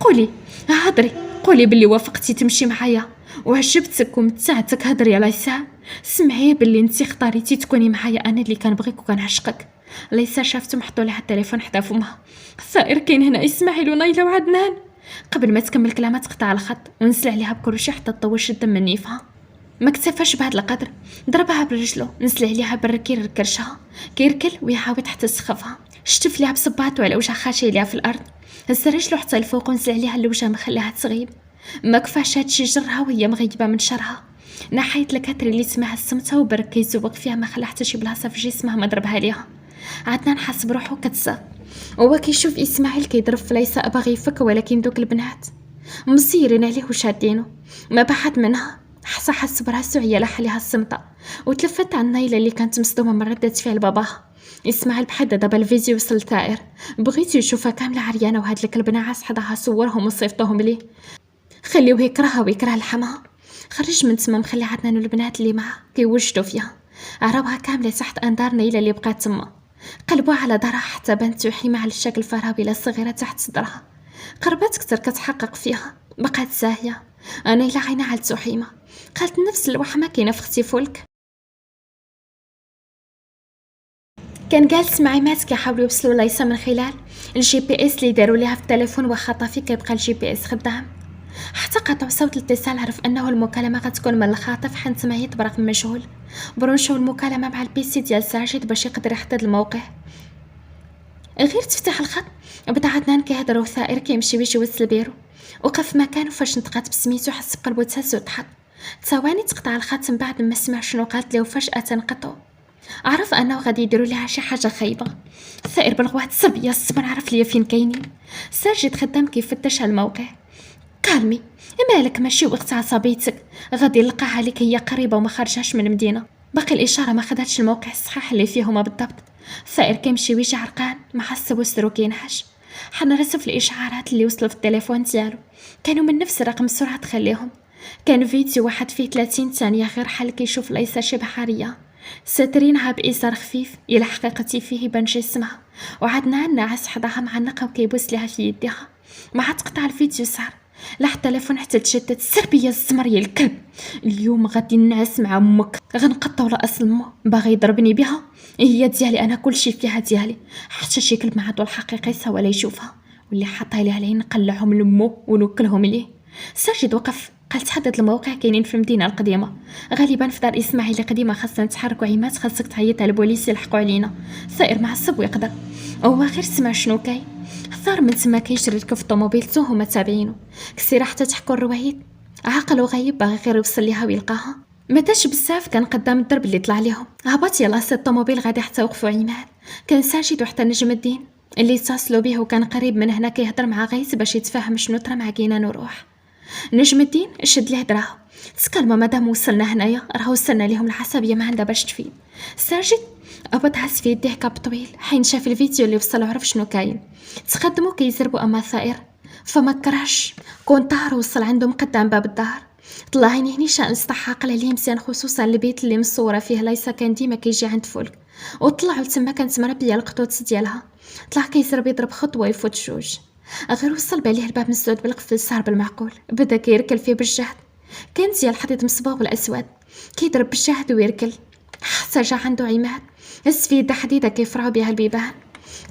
قولي هضري، قولي باللي وافقتي تمشي معايا وعجبتك ومتعتك. هضري يا ليسا، سمعي باللي انتي اختاريتي تكوني معايا انا اللي كنبغيك وكنعشقك. ليسا شافته محطو لها التليفون حدا فمها. الثائر كاين هنا اسماعيل ونايله وعدنان. قبل ما تكمل كلامها تقطع الخط ونزل عليها بكلشي حتى طوش الدم من نيفها. ما اكتفاش بهاد القدر، ضربها برجلو، نزل عليها بالركير ركرشها كيركل ويحاول حتى تسخفها. شتف ليها بصباطو على وجه خاشي ليها في الارض، هز رجلو حتى الفوق ونزل عليها الوجه ما خلاها تغيب. ما كفاش هادشي جرها وهي مغيبه من شرها. نحيت الكتر اللي سمعها السمتها وبرك كيزوق فيها، ما خلا حتى شي بلاصه في جسمها ما ضربها ليها. عدنان حس بروحو كتزاق وهو كيشوف اسماعيل كيضرب في ليسا باغي يفك، ولكن دوك البنات مصيرين عليه وشادينه. ما بعد منها حس براسو عيالها عليها السمطه، وتلفت على نايله اللي كانت مصدومه من رده فعل باباها. اسماعيل بحد دابا الفيديو وصل ثائر، بغيت يشوفها كامله عريانه وهاد الكلب ناعس حداها صورهم وصيفطوهم ليه. خليوه يكرهها ويكره لحمها. خرج من تما مخلي عدنان والبنات اللي معاه كيوجدوا فيها، عربها كامله تحت انظار نايله اللي بقات تما. قلبوا على دارها حتى بنت وحيمه على الشكل فراويله صغيره تحت صدرها. قربت كتر كتحقق فيها، بقات زاهيه. انا الا عينها على تحيمه قالت نفس الوحمه كاينه في اختي فولك. كان جالس مع عماد كيحاولوا يوصلوا ليسا من خلال الجي بي اس اللي داروا ليها في التليفون، واخا طافي كيبقى الجي بي اس خدام. حتى قطع صوت الاتصال عرف انه المكالمه غتكون من الخاطف حيت سمعيت برقم مجهول. برونشو المكالمه مع البيسي ديال ساجد باش يقدر يحدد الموقع. غير تفتح الخط بدا عدنان كيهضر وثائر كيمشي باش يوصل البيرو. وقف مكانه فاش نطقات بسميتو، حس بقلبو تهز وضحك. ثواني تقطع الخط من بعد ما سمع شنو قالت له، وفجاه تنقطعوا. عرف انه غادي يديروا لها شي حاجه خايبه. الثائر بالغوات صبيه الصبر، عرف ليا فين كاينين. ساجد خدام كيفتش على الموقع. كالمي مالك، ماشي وقت عصبيتك، غادي نلقاها عليك، هي قريبه وما خرجاش من المدينه. باقي الاشاره ما خداتش الموقع الصحيح اللي فيهما بالضبط. الثائر كيمشي ويجي عرقان ما حسب وسرو كينحش. حنا راسو في الاشعارات اللي وصلوا في التليفون ديالو، كانوا من نفس رقم السرعه تخليهم. كان فيديو واحد فيه 30 ثانيه غير حال كيشوف ليس شبه حاريه ساترينها بإزار خفيف إلى حقيقتي فيه يبان جسمها، وعدنان ناعس حداها معلقه وكيبوس لها في يدها. مع تقطع الفيديو صار لاح التليفون حتى تشتت. سربيه الزمر يا الكلب، اليوم غادي نعس مع امك، غنقطعوا راس امه، باغي يضربني بها. هي ديالي انا، كل شيء فيها ديالي، حتى شي كلب مع عضو الحقيقي سوا لا يشوفها، واللي حطها لي عليه نقلعهم لمو ونوكلهم ليه. ساجد وقف، قال تحدد الموقع كاينين في المدينه القديمه، غالبا في دار اسماعيل القديمه. خاصنا نتحركوا عماد، خاصك تعيط على البوليس يلحقوا علينا. الثائر معصب ويقدر، هو غير سمع شنو كاين. ثار من تما كيجري ركب في طوموبيلته، هما تابعينه. كسيره حتى تحكوا الروايد، عاقل وغايب باغي غير يوصل ليها ويلقاها. متاش بزاف كان قدام الدرب اللي طلع ليهم. هبط يلا سي الطوموبيل غادي حتى وقفوا عماد. كان ساجد وحتى نجم الدين اللي اتصلوا به وكان قريب من هنا كيهضر مع غيث باش يتفاهم شنو طرا مع كينان وروح. نجم الدين شد ليه دراه. تسكلمه مادام وصلنا هنايا راه وصلنا ليهم الحسابيه ما عندها باش تفيد. ساجد ابط حس في يديه كاب طويل حين شاف الفيديو اللي وصل وعرف شنو كاين. تقدموا كيزربوا اما الثائر فما كرهش كون طار وصل عندهم قدام باب الدار. طلع عيني هني شان استحق عليه مزيان خصوصا البيت اللي مصوره فيه ليس كان ديما كيجي عند فولك. وطلعوا تما كانت مربيه القطوط ديالها. طلع كيزرب يضرب خطوه يفوت جوج. غير وصل باليه الباب مسدود بالقفل صار بالمعقول بدا كيركل فيه بالجهد. كان ديال الحديد مصبوغ بالاسود كيضرب بالجهد ويركل حتى جا عنده عماد هز في يده حديده كيفرعوا بها البيبان.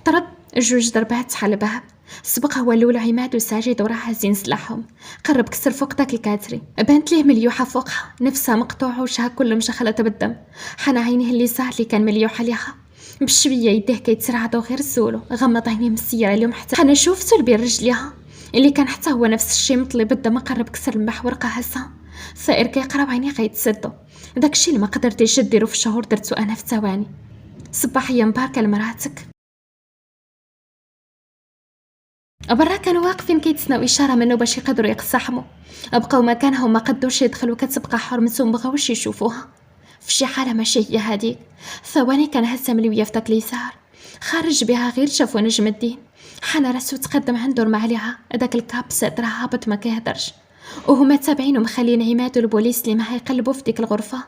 طرد جوج ضربات تحل الباب. سبق هو الاولى عماد وساجد وراه هازين سلاحهم. قرب كسر فوق داك الكاتري بانت ليه مليوحه فوقها نفسها مقطوعه وجهها كله مشخله بالدم. حنا عينيه اللي زهر اللي كان مليوح عليها بشويه يديه كيتسرعدوا غير زولو غمض عينيه مسيره اليوم حتى انا شوفتو بين رجليها اللي كان حتى هو نفس الشيء مطلي بالدم. قرب كسر المحور قهسها. الثائر كيقرب عينيه غيتسدو. داكشي اللي ما قدرتيش ديرو في الشهور درتو انا في ثواني. صباحيه مباركه لمراتك. برا كانوا واقفين كيتسناو اشاره منه باش يقدروا يقتحموا. بقاو مكانهم ما قدوش يدخلوا كتبقى حرمتهم بغاوش يشوفوها. في شي حاله ماشي هي هذيك. ثواني كان هزه ملويه في داك اليسار خارج بها غير شافوا نجم الدين. حان راسو تقدم عنده رمى عليها داك الكاب صدره هابط ما كيهدرش. وهما تابعين ومخلين عماد والبوليس اللي معاه يقلبوا في ديك الغرفه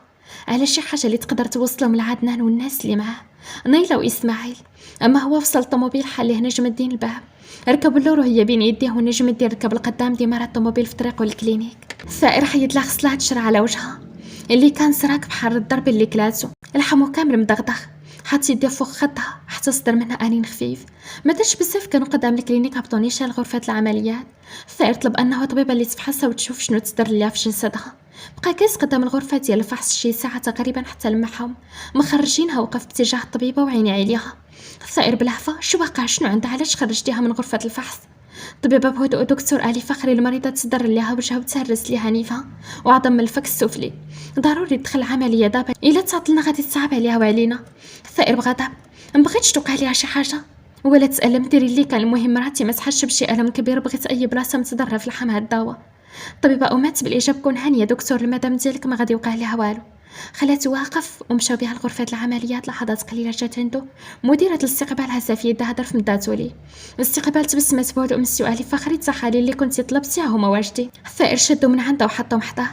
على شي حاجه اللي تقدر توصلهم لعدنان والناس اللي معاه نيلة واسماعيل. اما هو وصل الطوموبيل حليه نجم الدين الباب. ركب اللورو هي بين يديه ونجم الدين ركب القدام ديما راه الطوموبيل في طريقه للكلينيك. الثائر حيد لها غسلة تشرع على وجهها اللي كان سراك بحر الضرب اللي كلاتو. الحمو كامل مدغدغ حط يديه فوق خدها حتى صدر منها انين خفيف. ما داش بزاف كانوا قدام الكلينيك هبطوا نيشان غرفه العمليات. الثائر طلب انه طبيبه اللي تفحصها وتشوف شنو تصدر ليها في جسدها. بقى كاس قدام الغرفه ديال الفحص شي ساعه تقريبا حتى لمحهم مخرجينها. وقف باتجاه الطبيبه وعيني عليها. الثائر بلهفه شو واقع شنو عندها علاش خرجتيها من غرفه الفحص. طبيبه بهدوء دكتور علي فخري المريضه تصدر ليها وجهها وتهرس ليها نيفها وعظم من الفك السفلي. ضروري تدخل عمليه دابا الا تعطلنا غادي تصعب عليها وعلينا. الثائر بغضب مبغيتش توقع ليها شي حاجه ولا تسالم ديري اللي كان المهم مراتي ما تحسش بشي الم كبير بغيت اي بلاصه متضرره في لحمها الدواء. الطبيبه امات بالاجابه كون هانيه دكتور المدام ديالك ما غادي يوقع ليها والو. خلاته واقف ومشاو بها لغرفه العمليات. لحظات قليله جات عنده مديره الاستقبال هزه في يدها ظرف مداتو ليه. الاستقبال تبسمت بهدوء من السؤال فخري تصحالي اللي كنتي طلبتيها هما واجدين. الثائر شدو من عندها وحطهم حداه.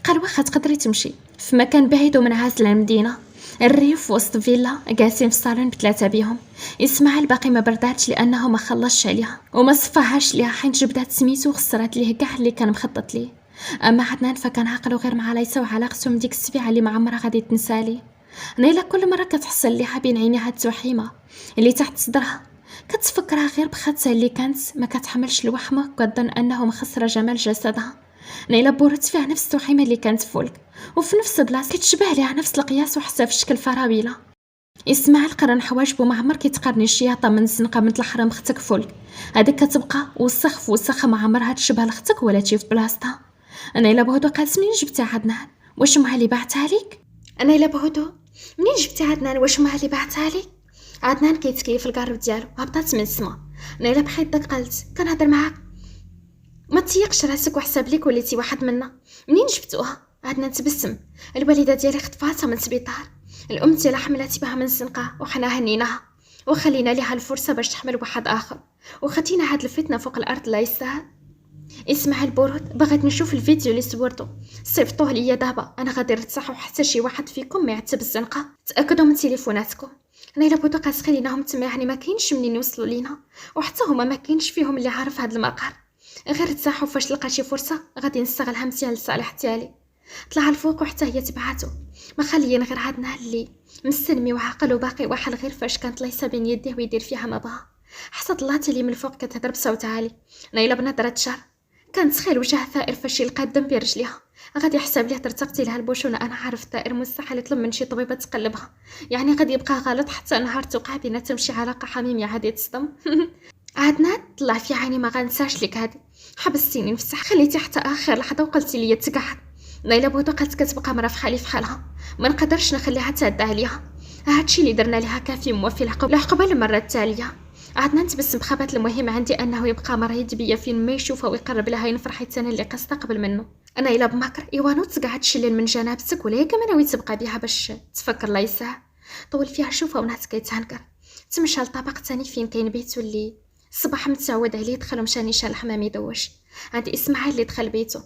قال واخا تقدري تمشي في مكان بعيد ومن عازل المدينه. الريف وسط فيلا جالسين في الصالون بثلاثه بيهم. اسمها الباقي ما برداتش لانه ما خلصش عليها وما صفاهاش ليها حين جبدات سميتو وخسرت ليه كاع اللي كان مخطط ليه. اما عدنان فكان عاقلو غير مع ليسى وعلاقتهم ديك السبيعه اللي ما عمرها غادي تنسالي. نيلة كل مره كتحصل ليها بين عينيها التوحيمه اللي تحت صدرها كتفكرها غير بخدتها اللي كانت ما كتحملش الوحمه وكتظن انه مخسره جمال جسدها. نيلة بورت فيها نفس التوحيمه اللي كانت فولك وفي نفس بلاصه كتشبه ليها نفس القياس وحتى في شكل فراويله. اسماعيل قرن حواجبو ما عمر كيتقارني الشياطه من الزنقه من الحرام اختك فولك. هذيك كتبقى وسخ وسخه ما عمرها تشبه لاختك ولا تجي في بلاصتها. انا الا بهدو قالت منين جبتي عدنان واش امها اللي بعتها لك. انا الا بهدو منين جبتي عدنان واش امها اللي بعتها لك. عدنان كيتكيف القارب ديالو هبطات من السما. انا الا بحيت داك قالت كنهضر معاك ما تيقش راسك وحساب ليك وليتي واحد منا. منين جبتوها. عدنان تبسم. الوالده ديالي خطفاتها من السبيطار. الام ديالها حملات بها من الزنقه وحنا هنيناها وخلينا ليها الفرصه باش تحمل واحد اخر وخدينا هاد الفتنه فوق الارض لا يستاهل. اسمع البرود بغيت نشوف الفيديو اللي صورته صيفطوه ليا دابا. انا غادي نرتاح وحتى شي واحد فيكم ما يعتب الزنقه. تاكدوا من تليفوناتكم. انا الا بغيتو خليناهم تما يعني ما كاينش منين يوصلوا لينا وحتى هما ما كاينش فيهم اللي عارف هاد المقر. غير تساحوا فاش لقى شي فرصه غادي نستغلها مزيان لصالح ديالي. طلع الفوق وحتى هي تبعاتو ما خليين غير عدنا اللي مستلمي وعقل وباقي واحد غير فاش كانت ليس بين يديه ويدير فيها ما بغا. حتى طلعت لي من الفوق كتهضر بصوت عالي. نايله بنظره شر كان تخيل وجه ثائر فاش يلقى الدم برجليها غادي يحسب ليه ترتقتي لها البوشونه. انا عارف ثائر مستحيل يطلب من شي طبيبه تقلبها يعني غادي يبقى غلط حتى نهار توقع بيناتهم شي علاقه حميميه عادي تصدم. عدنان طلع في عيني ما غنساش لك هادي. حبستيني نفسح خليتي حتى اخر لحظه وقلتي لي تقعد ليلى بوطقت كتبقى مرا فخالي فحالها، ما نقدرش نخليها تعدى عليها. هادشي اللي درنا ليها كافي موفي العقبه المره التاليه. عدنا نتبسم بخبات. المهم عندي انه يبقى مريض بيا فين ما يشوفها ويقرب لها ينفرح حيت انا اللي قصدت قبل منه. انا الا بمكر ايوانو تقعد تشلل من جنابتك ولا كما ناوي تبقى بها باش تفكر لا يساع. طول فيها شوفها ونهت كيتهنكر. تمشى لطبق ثاني فين كاين بيتو اللي الصباح متعود عليه. دخل مشى نيشان الحمام يدوش. عندي اسماعيل اللي دخل بيتو،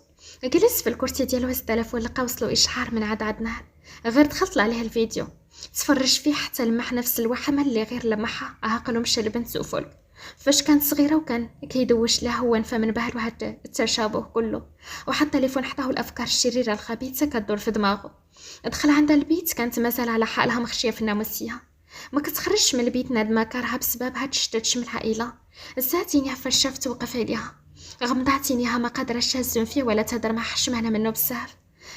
جلس في الكرسي ديالو هز التليفون لقى وصلو اشعار من عاد نهار. غير دخلت عليه الفيديو تفرج فيه حتى لمح نفس الوحمه اللي غير لمحها عاقل ومشى لبنت سوفل فاش كانت صغيره وكان كيدوش لها هو نفى من بهر وهاد التشابه كله. وحط التليفون حطاه الافكار الشريره الخبيثه كدور في دماغه. دخل عندها البيت كانت مازال على حالها مخشيه في الناموسيه، ما كتخرجش من البيت نادمه كارها بسبب هاد الشتات من العائله. زاتيني فاش شافت وقف عليها غمضاتينيها ما قادرش تهزم فيه ولا تهدر مع حشمها منه بزاف.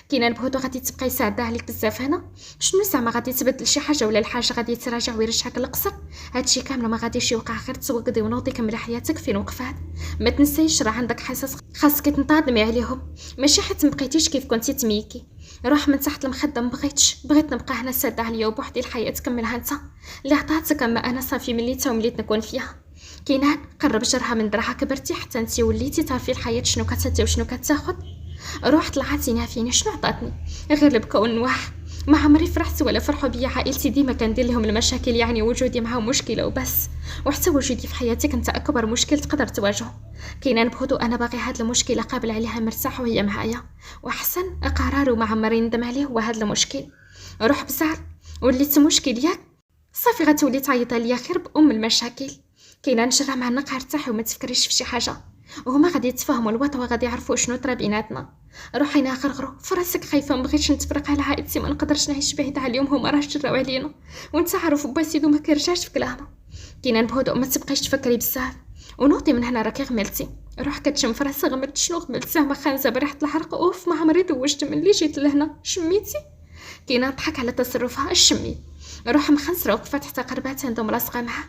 كاين بهدو غادي تبقى يساعدها عليك بزاف هنا؟ شنو زعما غادي تبدل شي حاجه ولا الحاجه غادي تراجع ويرجعك للقصر؟ هادشي كامل ما غاديش يوقع، غير توقدي ونوضي كملي حياتك فين وقفات. ما تنسيش راه عندك حصص خاصك تنتظمي عليهم، ماشي حيت مبقيتيش كيف كنتي تميكي. روح من تحت المخده. بغيت نبقى هنا ساده عليا وبوحدي الحياه تكملها انت اللي عطاتك، اما انا صافي مليتها ومليت نكون فيها. كينان قرب جرها من درها كبرتي حتى انتي وليتي تعرفي الحياه شنو كتعطي وشنو كتاخذ. روح طلعتيني فيني شنو عطاتني غير البكا والنواح. ما عمري فرحت ولا فرحوا بيا. عائلتي ديما كندير لهم المشاكل، يعني وجودي معاهم مشكله وبس، وحتى وجودي في حياتك انت اكبر مشكل تقدر تواجهه. كاين بهدو انا باغي هاد المشكله قابل عليها مرتاح وهي معايا، واحسن قرار وما عمري ندم عليه هو هاد المشكل. روح بزعل وليت مشكل ياك صافي غتولي تعيط ليا خير بام المشاكل. كاين نجرها مع النقع ارتاحي وما تفكريش في شي حاجه، وهما غادي يتفاهموا الوطا وغادي يعرفوا شنو طرا بيناتنا. روحي انا غرغرو فراسك خايفه مبغيتش نتفرق على عائلتي، ما نقدرش نعيش بعيد عليهم، هما راه جراو علينا وانت عارف با سيدو ما كيرجعش في كلامه. كاين بهدوء ما تبقايش تفكري بزاف ونوضي من هنا راكي غملتي. روح كتشم فراسك غملت شنو غملت زعما خانزه بريحه الحرق. اوف ما عمري دوشت من اللي جيت لهنا شميتي. كاين ضحك على تصرفها الشميت. روح مخنسره وقفات حتى قربات عندهم لاصقه معاه.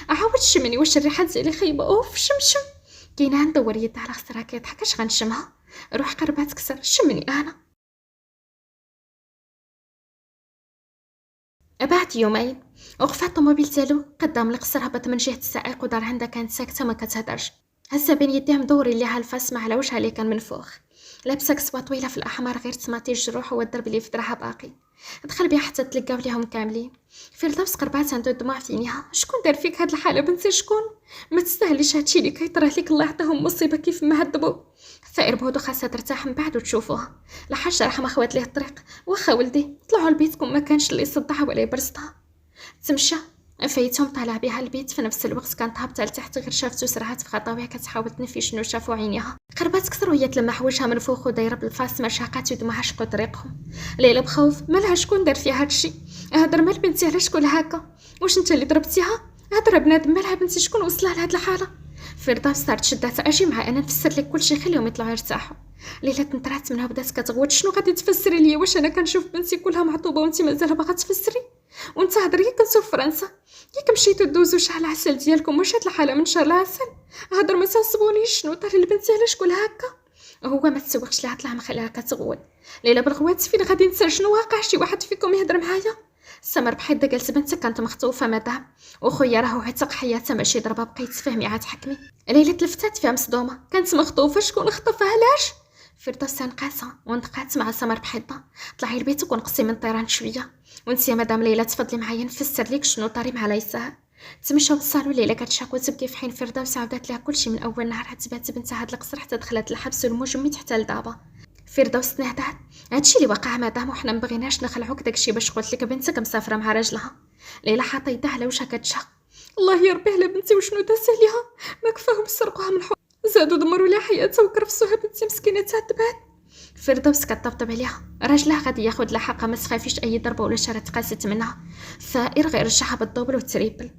عاود شمني واش الريحه ديالي خايبه. اوف شمشم. كاينه ندور يدها على خسرها كيضحك اش غنشمها. روح قربات كسر شمني انا. بعد يومين وقفات الطوموبيل ديالو قدام القصر، هبط من جهه السائق ودار عندها كانت ساكته ما كتهدرش. هزه بين يديه مدوري ليها الفاس ما على وجهها اللي كان منفوخ، لابسه كسوه طويله في الاحمر غير تسماطي الجروح والضرب اللي في درها باقي. دخل بها حتى تلقاو ليهم كاملين. فردوس قربات عنده الدموع في عينيها. شكون دار فيك هاد الحاله بنتي؟ شكون؟ ما تستاهليش هادشي اللي كيطرى لك، الله يعطيهم مصيبه كيف ما هدبوا. ثائر بهدو خاصها ترتاح من بعد وتشوفوها. لا حاجه رحمه خوات ليه الطريق. واخا ولدي طلعوا لبيتكم ما كانش اللي يصدعها ولا يبرزتها. تمشى فايتهم طالع بها البيت. في نفس الوقت كانت هابطه لتحت غير شافتو سرعات في خطاويها كتحاول تنفي شنو شافوا عينيها. قربات كثر وهي تلمح وجهها منفوخ ودايره بالفاس مرشقات ودموعها شقوا طريقهم. ليلى بخوف مالها شكون دار فيها هادشي؟ هضر مال بنتي علاش كل هكا؟ واش انت اللي ضربتيها؟ هضر بنادم مالها بنتي شكون وصلها لهاد الحاله؟ فردوس صارت شدات اجي مع انا نفسر لك كلشي خليهم يطلعوا يرتاحوا. ليلى تنطرات منها وبدات كتغوت. شنو غادي تفسري لي؟ واش انا كنشوف بنتي كلها معطوبه وانت مازال باغا تفسري؟ وانت هضري كنتو في فرنسا ياك مشيتو دوزو شحال عسل ديالكم واش هاد الحاله من شهر العسل؟ هضر ما تصبونيش شنو طاري لبنتي علاش كل هكا؟ هو ما تسوقش لها طلع مخليها كتغول. ليلى بالغوات فين غادي نسال شنو واقع؟ شي واحد فيكم يهضر معايا؟ سمر بحيث جالسه بنتك كانت مخطوفه مدام وخويا راه عتق حياتها ماشي ضربه بقيت تفهمي عاد حكمي. ليلى تلفتات فيها مصدومه. كانت مخطوفه شكون خطفها علاش؟ فردوس نقاسها وندقات مع سمر بحيطه. طلعي لبيتك ونقصي من طيران شويه وانت يا مدام ليلى تفضلي معايا نفسر لك شنو طاري مع ليسا. تمشاو للصالون. ليلى كتشاق وتبكي في حين فردوس عاودت لها كلشي من اول نهار عتبات بنتها هاد القصر حتى دخلت الحبس والمجمد حتى لدابا. فردوس تنهدات. هادشي اللي وقع مدام وحنا مبغيناش نخلعوك داكشي باش قلت لك بنتك مسافره مع راجلها. ليلى حاطه يدها على وجهها كتشاق. الله يربيه على بنتي وشنو داز عليها؟ ما كفاهم سرقوها من الحوض زادوا دمروا لها حياتها وكرفسوها بنتي مسكينه تعذبات. فردوس كطبطب عليها. راجلها غادي ياخذ لها حقها ما تخافيش اي ضربه ولا شاره تقاست منها. ثائر غير رجعها بالدوبل والتريبل.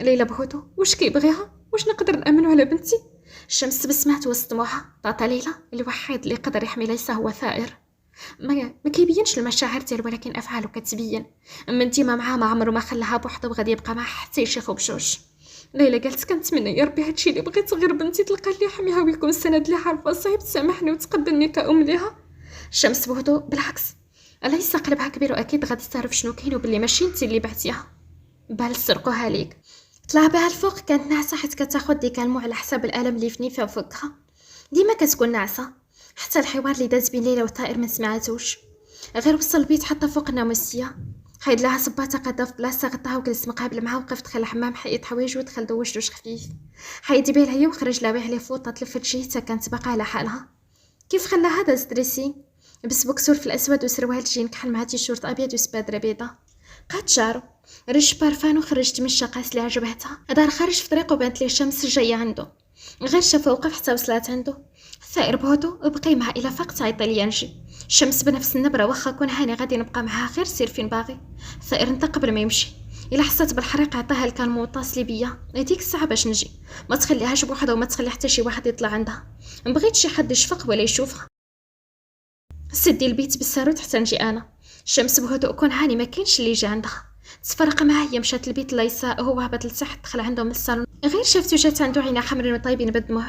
ليلى بهدو واش كيبغيها؟ واش نقدر نامنوا على بنتي؟ الشمس بسمات وسط دموعها. طاطا ليلى الوحيد اللي قدر يحمي ليس هو ثائر. ما كيبينش المشاعر ديال ولكن افعاله كتبين. من ديما معاه ما عمره ما خلاها بوحده وغادي يبقى معها حتى يشيخو بجوج. ليلى قالت كنتمنى يا ربي هادشي اللي بغيت غير بنتي تلقى اللي يحميها ويكون سند ليها. عارفه صعيب تسامحني وتقبلني كأم ليها. الشمس بهدوء: بالعكس، أليس قلبها كبير وأكيد غادي تعرف شنو كاين وبلي ماشي انت اللي بعتيها، بال سرقوها ليك. طلع بها الفوق كانت ناعسة حيت كتاخد ديك المو على حساب الألم اللي فني فوقها، ديما كتكون ناعسة. حتى الحوار اللي داز بين ليلى والطائر ما سمعتوش، غير وصل البيت حتى فوق الناموسية، حيد لها صباطة قادا في بلاصة غطاها وجلس مقابل معها، وقف دخل الحمام حيد حوايج ودخل دوش دوش خفيف، حيد يبيلها هي وخرج لاوي عليه فوطة تلفت جهتها كانت باقا على حالها. كيف خلاها داز دريسي بس بوكسور في الأسود وسروال جين كحل مع تيشورت أبيض وسبادرة بيضة، قاد شعرو رش بارفان وخرج تمشى قاس اللي عجبتها. دار خارج في طريقه وبانت ليه الشمس جايه عنده، غير شافه وقف حتى وصلت عنده. الثائر بهدو بقي معها الى فاق تعيطي لي نجي. الشمس بنفس النبره: واخا كون هاني غادي نبقى معها غير سير فين باغي. الثائر انت قبل ما يمشي: الا حسيت بالحريق عطاها الكالمو وطاسلي بيا هذيك الساعه باش نجي، ما تخليهاش بوحدها وما تخلي حتى شي واحد يطلع عندها، مبغيت شي حد يشفق ولا يشوفها. سدي البيت بالساروت حتى نجي انا. الشمس بهدوء كون هاني ما كاينش اللي يجي عندها، تفرق معاه. هي مشات البيت ليسا، هو هبط لتحت دخل عندهم الصالون، غير شافتو جات عنده عينها حمرين وطايبين بالدموع.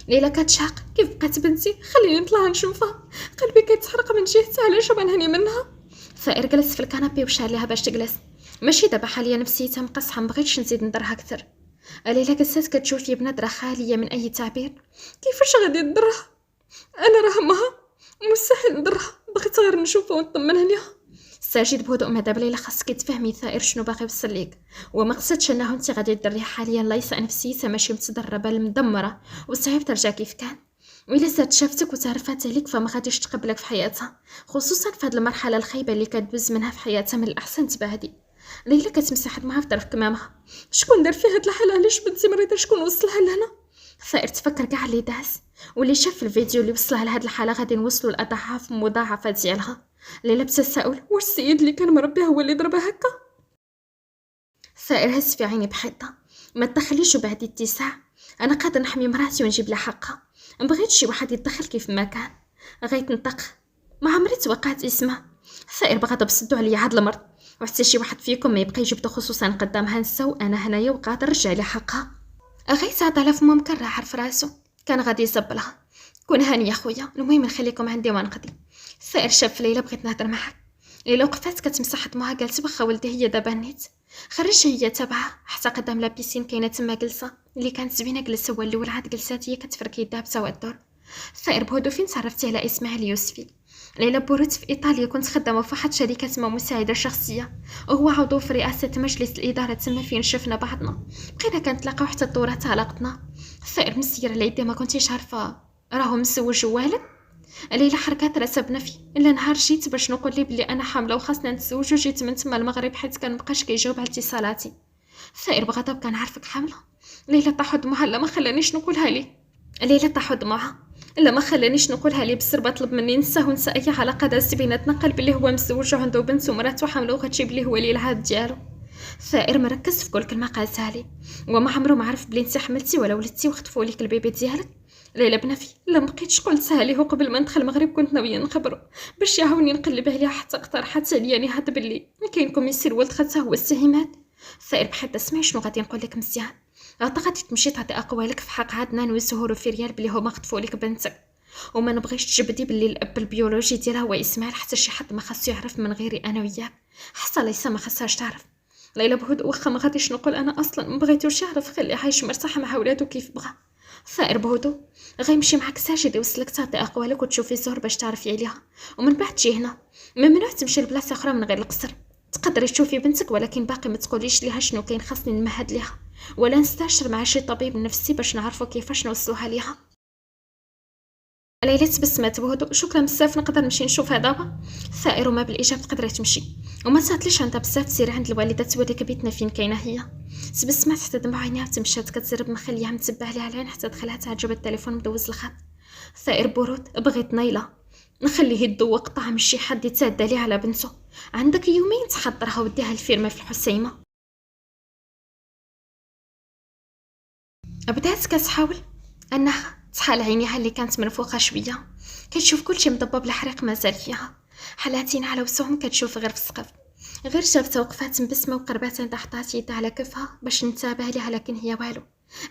ليلى كتشاق: كيف بقات بنتي؟ خليني نطلع نشوفها، قلبي كيتحرق من جهتها، علاش ما نهني منها. ثائر جلس في الكنابي وشار ليها باش تجلس: ماشي دابا حاليا نفسيتها مقصحه، مبغيتش نزيد ندرها اكثر. ليلى جلسات كتشوف فيه بنظره خاليه من اي تعبير. كيفاش غادي ندرها؟ انا راه امها، مستحيل ندرها، بغيت غير نشوفها ونطمن عليها. ساجد بهدوء: مدام ليلى خاصك تفهمي ثائر شنو باغي يوصل ليك، وما قصدش انه انت غادي تدريه حاليا. ليس نفسيتها ماشي متدربه، المدمره وصعيب ترجع كيف كان، وإلا زاد شافتك وتعرفات عليك فما غاديش تقبلك في حياتها، خصوصا في هذه المرحله الخايبه اللي كتدوز منها في حياتها. من الاحسن تبعدي. ليلى كتمسح دموعها في طرف كمامها: شكون دار فيها هاد الحاله؟ علاش بنتي مريضه؟ شكون وصلها لهنا؟ ثائر تفكر كاع اللي داز واللي شاف الفيديو اللي وصلها لهاد الحاله، غادي نوصلوا الاضعاف مضاعفه ديالها. ليلى بتساؤل: واش السيد اللي كان مربيه هو اللي ضربها هكا؟ ثائر هز في عيني بحده: ما تدخليش وبعد اتساع، انا قادر نحمي مراتي ونجيب لها حقها، مبغيت شي واحد يتدخل كيف ما كان. غيت نطق: ما عمري توقعت اسمها. ثائر بغضب: صدوا عليا هاد المرض، وحتى شي واحد فيكم ما يبقى يجبدو، خصوصا قدامها نساو، انا هنايا وقادر نرجع لها حقها. غيت عاد على فمو مكرع في راسو، كان غادي يصب لها: كون هاني يا خويا، المهم نخليكم عندي ونقضي. الثائر شاف ليلى: بغيت نهضر معاك. ليلى وقفات كتمسح دموعها، قالت: واخا ولدي هي دابا نيت. خرج هي تبعها حتى قدام لابيسين كاينه تما جلسه اللي كانت زوينه، جلس هو الاول، عاد جلسات هي كتفرك يدها بسوا الدور. الثائر بهدو: فين تعرفتي على اسماعيل يوسفي؟ ليلى: بوريت في ايطاليا، كنت خدامه في واحد شركه تما مساعده شخصيه، وهو عضو في رئاسه مجلس الاداره تما فين شفنا بعضنا، بقينا كنتلاقاو حتى الدورات علاقتنا. الثائر مسير على يدي: ما كنتيش عارفه راهو مسوج والد؟ ليلى حركات راسها بنفي: الا نهار جيت باش نقول لي بلي انا حامله وخاصنا نتزوجوا، جيت من تما المغرب حيت كان مبقاش كيجاوب على اتصالاتي. الثائر بغضب: كان عارفك حامله. ليلى طاحوا دموعها: لا ما خلانيش نقولها لي. ليلى طاحوا دموعها: الا ما خلانيش نقولها لي، بالسربه طلب مني ننساه ونسى اي علاقه دازت بيناتنا، قال بلي هو مزوج وعنده بنت ومراته حامله وغتجيب ليه ولي العهد ديالو. الثائر مركز في كل كلمه قالتها لي: وما عمره ما عرف بلي انت حملتي ولا ولدتي وخطفوا لك البيبي ديالك. ليلى بنفي: لا مبقيتش قلتها ليه، وقبل ما ندخل المغرب كنت ناويه نخبرو باش يعاوني نقلب عليها، حتى اقترحت عليا نهاد بلي كاينكم يسير ولد خالتها هو السهيمات. الثائر: بحال سمعي شنو غادي نقول لك مزيان، غادي تمشي تعطي اقوالك في حق عدنان وزهور وفي ريال بلي هما خطفوا لك بنتك، وما نبغيش تجبدي بلي الاب البيولوجي ديالها هو اسماعيل، حتى شي حد ما خاصو يعرف من غيري انا وياك، حتى ليس ما خاصهاش تعرف. ليلى بهدوء: واخا ما غاديش نقول، انا اصلا ما بغيتوش يعرف، خليه عايش مرتاح مع ولادو كيف بغى. الثائر بهدوء: غيمشي معك ساجد يوصلك تعطي اقوالك وتشوفي الزهر باش تعرفي عليها، ومن بعد تجي هنا. ممنوع تمشي لبلاصه اخرى من غير القصر، تقدري تشوفي بنتك ولكن باقي ما تقوليش ليها شنو كاين، خاصني نمهد ليها ولا نستشر مع شي طبيب نفسي باش نعرفوا كيفاش نوصلوها ليها. ليلى تبسمات بهدوء: شكرا بزاف، نقدر نمشي نشوفها دابا؟ الثائر: وما بالاجابه تقدري تمشي، وما تهضليش عندها بزاف، سيري عند الوالده توريك بيتنا فين كاينه هي. تبسمات حتى دمع عينيها تمشات كتزرب، مخليها متبع عليها العين حتى دخلها تعجب التليفون مدوز الخط. الثائر: برود، بغيت نايله نخليه يذوق طعم شي حد يتعدى ليه على بنته، عندك يومين تحضرها وديها الفيرما في الحسيمه. بدات كتحاول انها تحال عينيها اللي كانت منفوخه شويه، كتشوف كلشي مضبب، الحريق مازال فيها، حالاتين على وسهم كتشوف غير في السقف. غير شافتها وقفات مبسمة وقربات عندها حطات يدها على كفها باش نتابه ليها، لكن هي والو،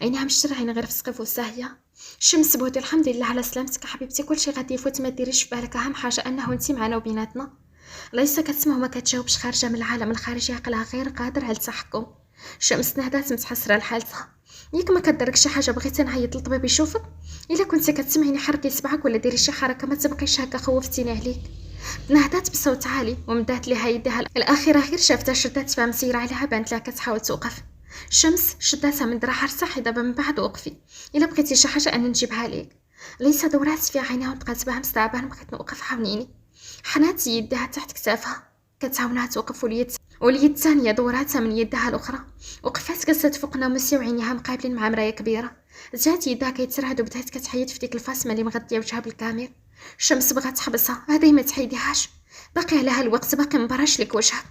عينيها مش شرعين غير في سقف وساهية. الشمس بودي الحمد لله على سلامتك حبيبتي، كلشي غادي يفوت، ما ديريش في بالك، اهم حاجه انه انت معنا وبيناتنا. ليس كتسمع وما كتجاوبش، خارجه من العالم الخارجي، عقلها غير قادر على التحكم. الشمس نهدات متحسره لحالتها. ياك ما كدرك شي حاجه بغيتي نعيط للطبيب يشوفك؟ الا كنتي كتسمعيني حركي صبعك ولا ديري شي حركه، ما تبقيش هكا، خوفتيني عليك. نهدات بصوت عالي ومدات ليها يدها الاخيره، غير شافتها شدات فيها مسيره عليها، بانت لها كتحاول توقف. الشمس شداتها من دراعها، رصحي دابا من بعد وقفي، الا بغيتي شي حاجه انا نجيبها ليك. ليس دورات في عينيها وبقات بها مستعبان، بغيت نوقف، عاونيني. حنات يدها تحت كتافها كتعاونها توقف، واليد الثانيه دوراتها من يدها الاخرى. وقفات جلست فوق ناموسي وعينيها مقابلين مع مرايه كبيره. جات يدها كيتسرعد وبدات كتحيد في ديك الفاسمه اللي مغطيه وجهها بالكامل. الشمس بغات تحبسها، هذه ما تحيديهاش، باقي عليها الوقت، باقي مبراش لك وجهك.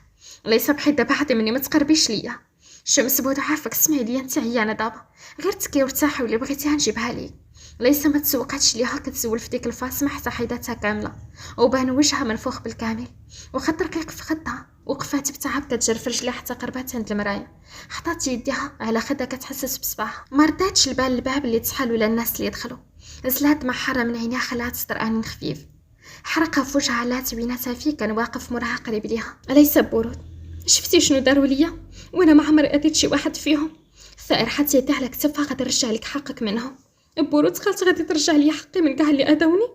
ليس بحيد دابا عادي مني، ما تقربيش ليا. الشمس بودا عارفك، اسمعي ليا انت عيانه دابا، غير تكي وارتاحي، واللي بغيتيها نجيبها ليك. ليس ما تسوقاتش ليها، كتزول في ديك الفاسمه حتى حيداتها كامله، وبان وجهها منفوخ بالكامل، وخط رقيق في خدها. وقفات بتعب كتجر في رجلها حتى قربات عند المرايه، حطات يديها على خدها كتحسس بصباعها. ما رداتش البال الباب اللي تسحل ولا الناس اللي يدخلوا. نزلات مع حرة من عينيها، خلات سترانين خفيف، حرقها في وجهها، لا تويناتها فيه. كان واقف موراها قريب ليها. أليس برود؟ شفتي شنو داروا ليا وانا ما عمري اذيت شي واحد فيهم؟ ثائر حتى يديه على كتفها، غادي نرجع لك حقك منهم. برود خالتي غادي ترجع لي حقي من كاع اللي اذوني؟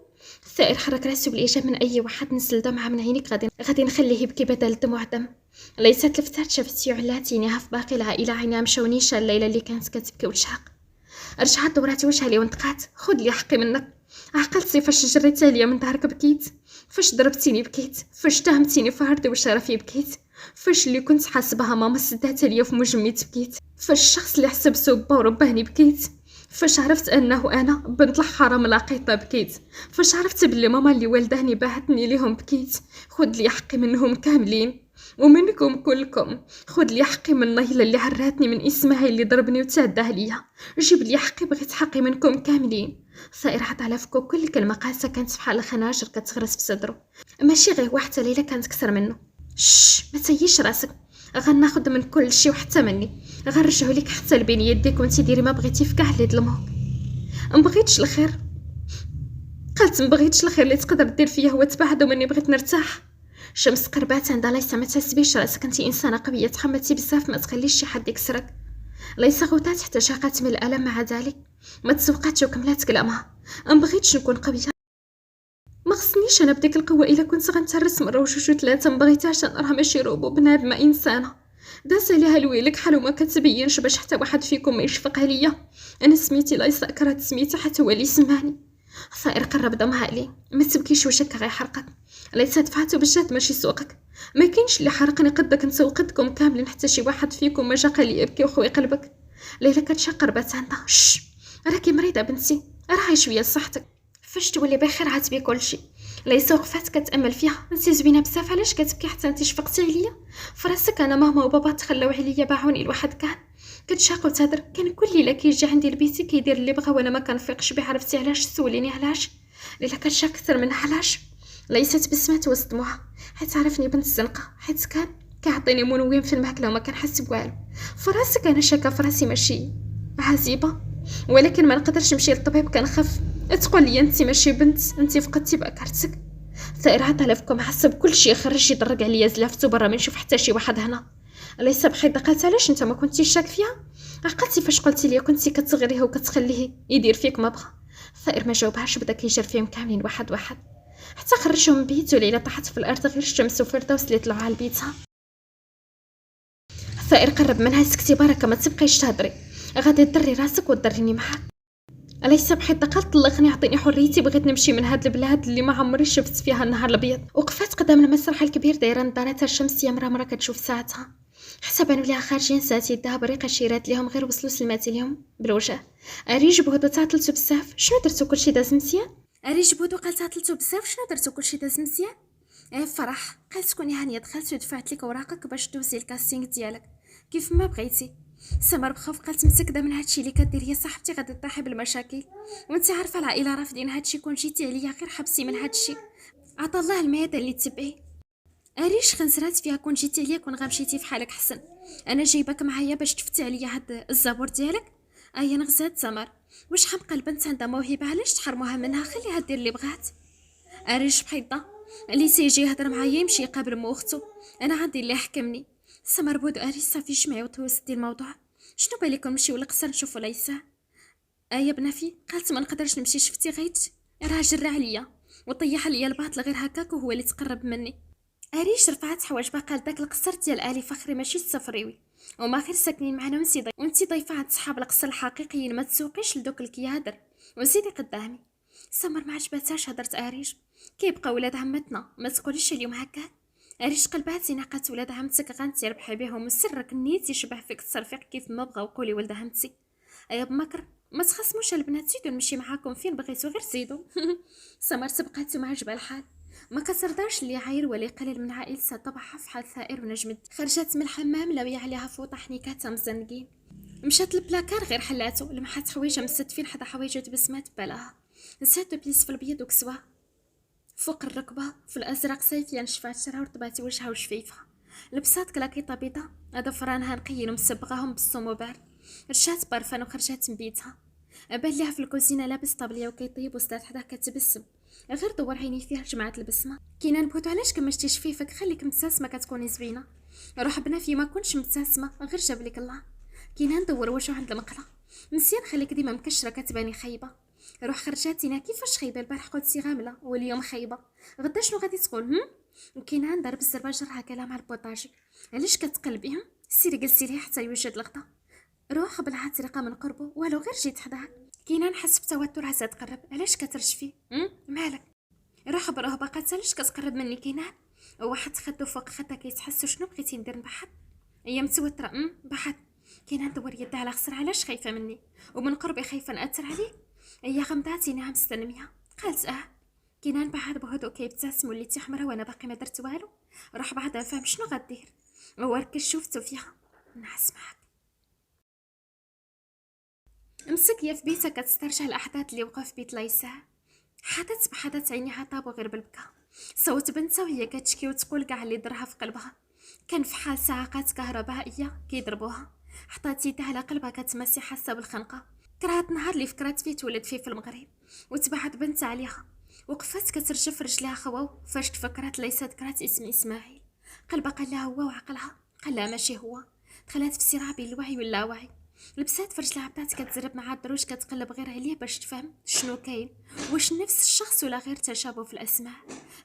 ثائر حرك راسو بالايجاب، من اي واحد نزل دمعه من عينيك غادي نخليه يبكي بدل الدموع دم. ليست لفتات، شافت سيوعلات عينيها في باقي العائله، عينيها مشونيشه الليله اللي كانت كتبكي وتشهق. رجعت دورات وجهها لي وانتقات، خذ لي حقي منك. عقلتي فاش جريتي عليا من دارك بكيت، فاش ضربتيني بكيت، فاش تهمتيني في عرضي وشرفي بكيت، فاش اللي كنت حاسبها ماما سدات عليا في مجميت بكيت، فاش الشخص اللي حسبته با ورباني بكيت، فاش عرفت انه انا بنت الحرام لاقيتها بكيت، فاش عرفت بلي ماما اللي والداني باعتني ليهم بكيت. خذ لي حقي منهم كاملين ومنكم كلكم، خذ لي حقي من نهيلة اللي عراتني، من اسماعيل اللي ضربني وتعدى عليا، جيب لي حقي، بغيت حقي منكم كاملين. ثائر عاد على فكو كل كلمه قاسه، كانت بحال الخناجر كتغرس في صدره، ماشي غير واحده ليله كانت كثر منه. ما تهيش راسك، غناخذ من كل شيء وحتى مني، غنرجعوا لك حتى لبين يديك، وانت ديري ما بغيتي في كاع اللي ظلموك. ما بغيتش الخير، قلت ما بغيتش الخير اللي تقدر دير فيا هو تبعدوا مني، بغيت نرتاح. شمس قربات عندها. ليس ما تحسبيش راسك، انت انسانه قويه، تحملتي بزاف، ما تخليش شي حد يكسرك. ليس غوتات حتى شاقات من الالم، مع ذلك ما تسوقاتش وكملات كلامها. ما بغيتش نكون قويه، ما خصنيش انا بديك القوه، الا كنت غنتهرس مره وجوج وثلاثه، ما بغيتهاش نراها ماشي روبو، بنادمه انسانه داز عليها الويلك حال وما كتبينش باش حتى واحد فيكم ما يشفق عليا. انا سميتي ليس كرهت سميتي حتى هو اللي سماني. ثائر قرب دمها عليه. ما تبكيش، وشك غيحرقك، ليس دفعته بالجد ماشي سوقك، ما كاينش اللي حرقني قدك انت وقدكم كاملين، حتى شي واحد فيكم ما جا قال لي ابكي وخوي قلبك. ليلى كتشق قربات عندها. راكي مريضه بنتي، راهي شويه لصحتك، فاش تولي بخير عاتبي كلشي. ليس وقفات كتامل فيها. انت زوينه بزاف، علاش كتبكي حتى انت شفقتي عليا؟ فراسك انا ماما وبابا تخلاو عليا، باعوني لواحد كان كتشاق وتهدر، كان كل ليله كيجي عندي لبيتي كيدير اللي بغا وانا ما كنفيقش به. عرفتي علاش؟ سوليني علاش؟ ليلى كتشاق اكثر منها. علاش؟ ليست بسمات وسط دموعها، حيت عرفني بنت الزنقه، حيت كان كيعطيني منوين في الماكله وما كنحس بوالو. فراسك انا شاكه فراسي ماشي عزيبه، ولكن ما نقدرش نمشي للطبيب، كنخاف تقول لي انت ماشي بنت، انت فقدتي بكرتك. ثائر عطلفكم حسب كل شيء، خرج يدرق عليا زلافته برا، ما نشوف حتى شي واحد هنا. ليس بحيد قالت علاش انت ما كنتيش شاك فيها؟ عقلتي فاش قلتي لي كنتي كتصغريه وكتخليه يدير فيك ما بغى. ثائر ما جاوبهاش، بدا كيجر فيهم كاملين واحد واحد حتى خرجهم من بيته. ليلى طاحت في الارض، غير الشمس وفردوس اللي طلعوا على بيتها. ثائر قرب منها. سكتي بركه، ما تبقيش تهضري، غادي تضري راسك وتضريني معاك. أليس بحيث قالت طلقني، عطيني حريتي، بغيت نمشي من هاد البلاد اللي ما عمري شفت فيها النهار الابيض. وقفات قدام المسرح الكبير دايره نظارتها الشمسيه مرة كتشوف ساعتها، حتى بانوا ليها خارجين ساعات يدها بريقه شيرات ليهم، غير وصلوا سلمات ليهم بالوجه. اريج بودو تعطلتو بزاف، شنو درتو؟ كلشي داز مزيان؟ اريج بودو قالت تعطلتو بزاف، شنو درتو؟ كلشي داز مزيان؟ فرح قالت تكوني هانيه، دخلت ودفعت لك اوراقك باش دوزي الكاستينغ ديالك كيف ما بغيتي. سمر بخوف قالت متاكده من هادشي اللي كديري يا صاحبتي غادي تطيحي بالمشاكل، وانت عارفه العائله رافضين هادشي، كون جيتي عليا غير حبسي من هادشي، عطا الله الميادة اللي تبعي. اريش خنسرات فيها كون جيتي عليا كون غمشيتي في حالك حسن. انا جايباك معايا باش تفتي عليا هاد الزابور ديالك. ايا نغزات سمر، واش حمقى البنت عندها موهبه علاش تحرموها منها؟ خليها دير اللي بغات. اريش بحيطه اللي تيجي يهضر معايا يمشي يقابل مو اختو، انا عندي اللي حكمني. سمر بود اريش صافي جمعي وتوسدي الموضوع. شنو بالكم نمشيو للقصر نشوفو ليسا؟ ايا بنفي قالت ما نقدرش نمشي، شفتي غيت راه جرى عليا وطيح عليا الباطل غير هكاك وهو اللي تقرب مني. اريش رفعت حواجبها قال داك القصر ديال الي فخري ماشي السفريوي، وما غير ساكنين معنا وانتي ضيفه عند صحاب القصر الحقيقيين، ما تسوقيش لدوك الكيادر وزيدي قدامي. سمر ما عجبتهاش هضرت اريش، كيبقى ولاد عمتنا ما تقوليش اليوم هكا. اريش قلبها زناقات ولاد عمتك غنتربحي بهم وسرك نيتي شبح فيك تصرفيق كيف ما بغا وقولي ولد عمتي. ايا بمكر ما تخصموش البنات، زيدوا نمشي معاكم فين بغيتو غير زيدوا. سمر سبقاتو مع عجبها الحال، ما كسرداش اللي عاير ولا يقلل من عائلتها طبعها في حال ثائر ونجمد. خرجت من الحمام لوي عليها فوطه حنيكاتها مزنقين، مشات للبلاكار غير حلاتو، لمحات حوايجها مستفين حدا حوايجها تبسمات بلاها، نسات بليس في البيض وكسوه فوق الركبه في الازرق صيفيه، نشفات شرها ورطبات وجهها وشفيفها، لبسات كلاكيطه بيضه هذا فرانها نقيين ومسبغاهم بالصوموبار، رشات برفان وخرجات من بيتها. بان ليها في الكوزينه لابس طابليه وكيطيب وستات حدا كتبسم، غير دور عيني فيها جمعة البسمه. كينا نبوت علاش كمشتي شفيفك، خليك مبتسمه كتكوني زوينه. روح بنفي ما كنتش مبتسمه غير جابلك الله. كينا ندور وجهو عند المقله، مزيان خليك ديما مكشره كتباني خايبه. روح خرجاتينا كيفاش خايبه، البارح قلتي غامله واليوم خايبه، غدا شنو غادي تقول؟ وكينا ضرب الزربه جرها كلام على البوطاجي، علاش كتقلبي؟ سيري جلسي ليه حتى يوجد الغدا. روح بلعات رقه من قربو والو غير جيت حداها. كينا نحس بتوتر هزا تقرب، علاش كترجفي؟ مالك؟ روح بروه باقا علاش كتقرب مني كينا؟ واحد خدو فوق خدها كيتحس شنو بغيتي ندير بحد؟ هي متوتره بحد. كينا ندور يدها على خسر، علاش خايفه مني ومن قربي خايفه ناثر عليه؟ هي غمضاتي نعم مستنميه قالت كينان بعد بهدوء كيبتسم وليتي حمرا وانا باقي ما درت والو. راح بعدها فهم شنو غدير، هو ركز شفتو فيها نعس معاك. مسكيه في بيتها كتسترجع الاحداث اللي وقع في بيت ليسى، حدث بحدث عينيها طابوا غير بالبكا، صوت بنتها وهي كتشكي وتقول كاع اللي درها في قلبها، كان في حال صاعقات كهربائيه كيضربوها، حطات يدها على قلبها كتمسي حاسه بالخنقه، كرهت نهار اللي فكرات فيه تولد فيه في المغرب، وتبعت بنتها عليها، وقفت كترجف رجلها خواو فاش تفكرت ليس ذكرت اسم اسماعيل، قلبها قال لها هو وعقلها قال لها ماشي هو، دخلت في صراع بين الوعي واللاوعي، لبسات في رجلها بدات كتزرب مع الدروج كتقلب غير عليه باش تفهم شنو كاين، واش نفس الشخص ولا غير تشابه في الاسماء.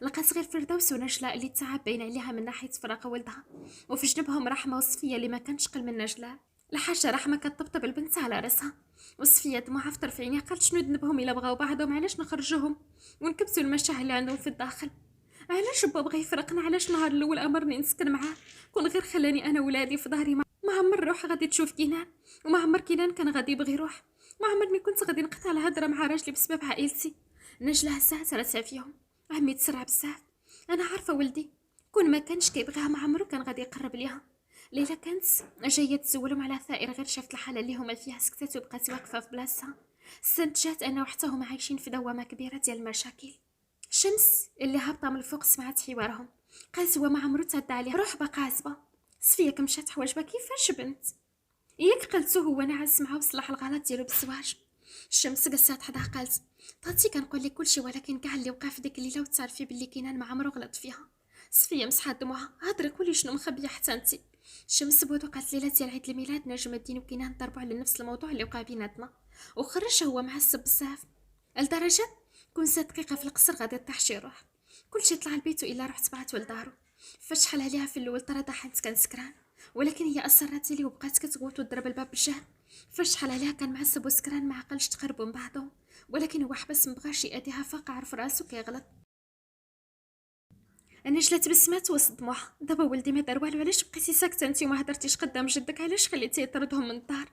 لقات غير فردوس ونجلاء اللي تعب باين عليها من ناحيه فراق ولدها، وفي جنبهم رحمه وصفيه اللي ما كانش قل من نجلاء. الحاجه رحمه كتطبطب البنت على راسها، وصفيه دموعها في طرف عينيها قالت شنو ذنبهم الا بغاو بعضهم، علاش نخرجوهم ونكبسوا المشاعر اللي عندهم في الداخل؟ علاش با بغى يفرقنا؟ علاش نهار الاول امرني نسكن معاه كون غير خلاني انا ولادي في ظهري؟ ما عمر روح غادي تشوف كينان، وما عمر كينان كان غادي يبغي يروح، ما عمرني كنت غادي نقطع الهضره مع راجلي بسبب عائلتي. نجلة ساترت فيهم، عمي تسرع بزاف، انا عارفه ولدي كون ما كانش كيبغيها ما عمرو كان غادي يقرب ليها. ليلى كانت جايه تزولهم على ثائر، غير شافت الحاله اللي هما فيها سكتت وبقات واقفه في بلاصتها. السنت جات انا وحتى هما عايشين في دوامه كبيره ديال المشاكل. شمس اللي هابطه من الفوق سمعت حوارهم، قالت هو ما عمرو تهدى عليه، روح باقا عزبه. صفيه كمشات حواجبها كيفاش بنت ياك قلتو هو نعس معاه وصلح الغلط ديالو بالزواج. الشمس قسات حداها قالت طاتي كنقول لك كلشي، ولكن كاع اللي وقع في ديك الليله وتعرفي باللي كينان ما عمرو غلط فيها. صفيه مسحات دموعها، هضري قولي شنو مخبيه حتى انتي. الشمس بودو قالت ليله ديال عيد الميلاد نجم الدين وكينان ضربوا على نفس الموضوع اللي وقع بيناتنا، وخرج هو معصب بزاف لدرجه كون 6 دقيقه في القصر غادي طيح شي روح. كلشي طلع لبيتو الا رحت بعت ولدارو، فاش شحال عليها في الاول طرد حيت كان سكران، ولكن هي اصرت لي وبقات كتغوت وتضرب الباب بالجهد. فاش شحال عليها كان معصب وسكران ما عقلش تقربوا من بعضهم، ولكن هو حبس مبغاش يأذيها فاق عرف راسو كيغلط. انا جلات بسمات وسط دموعها، دابا ولدي ما دار والو، علاش بقيتي ساكته انت وما هضرتيش قدام جدك؟ علاش خليتيه يطردهم من الدار؟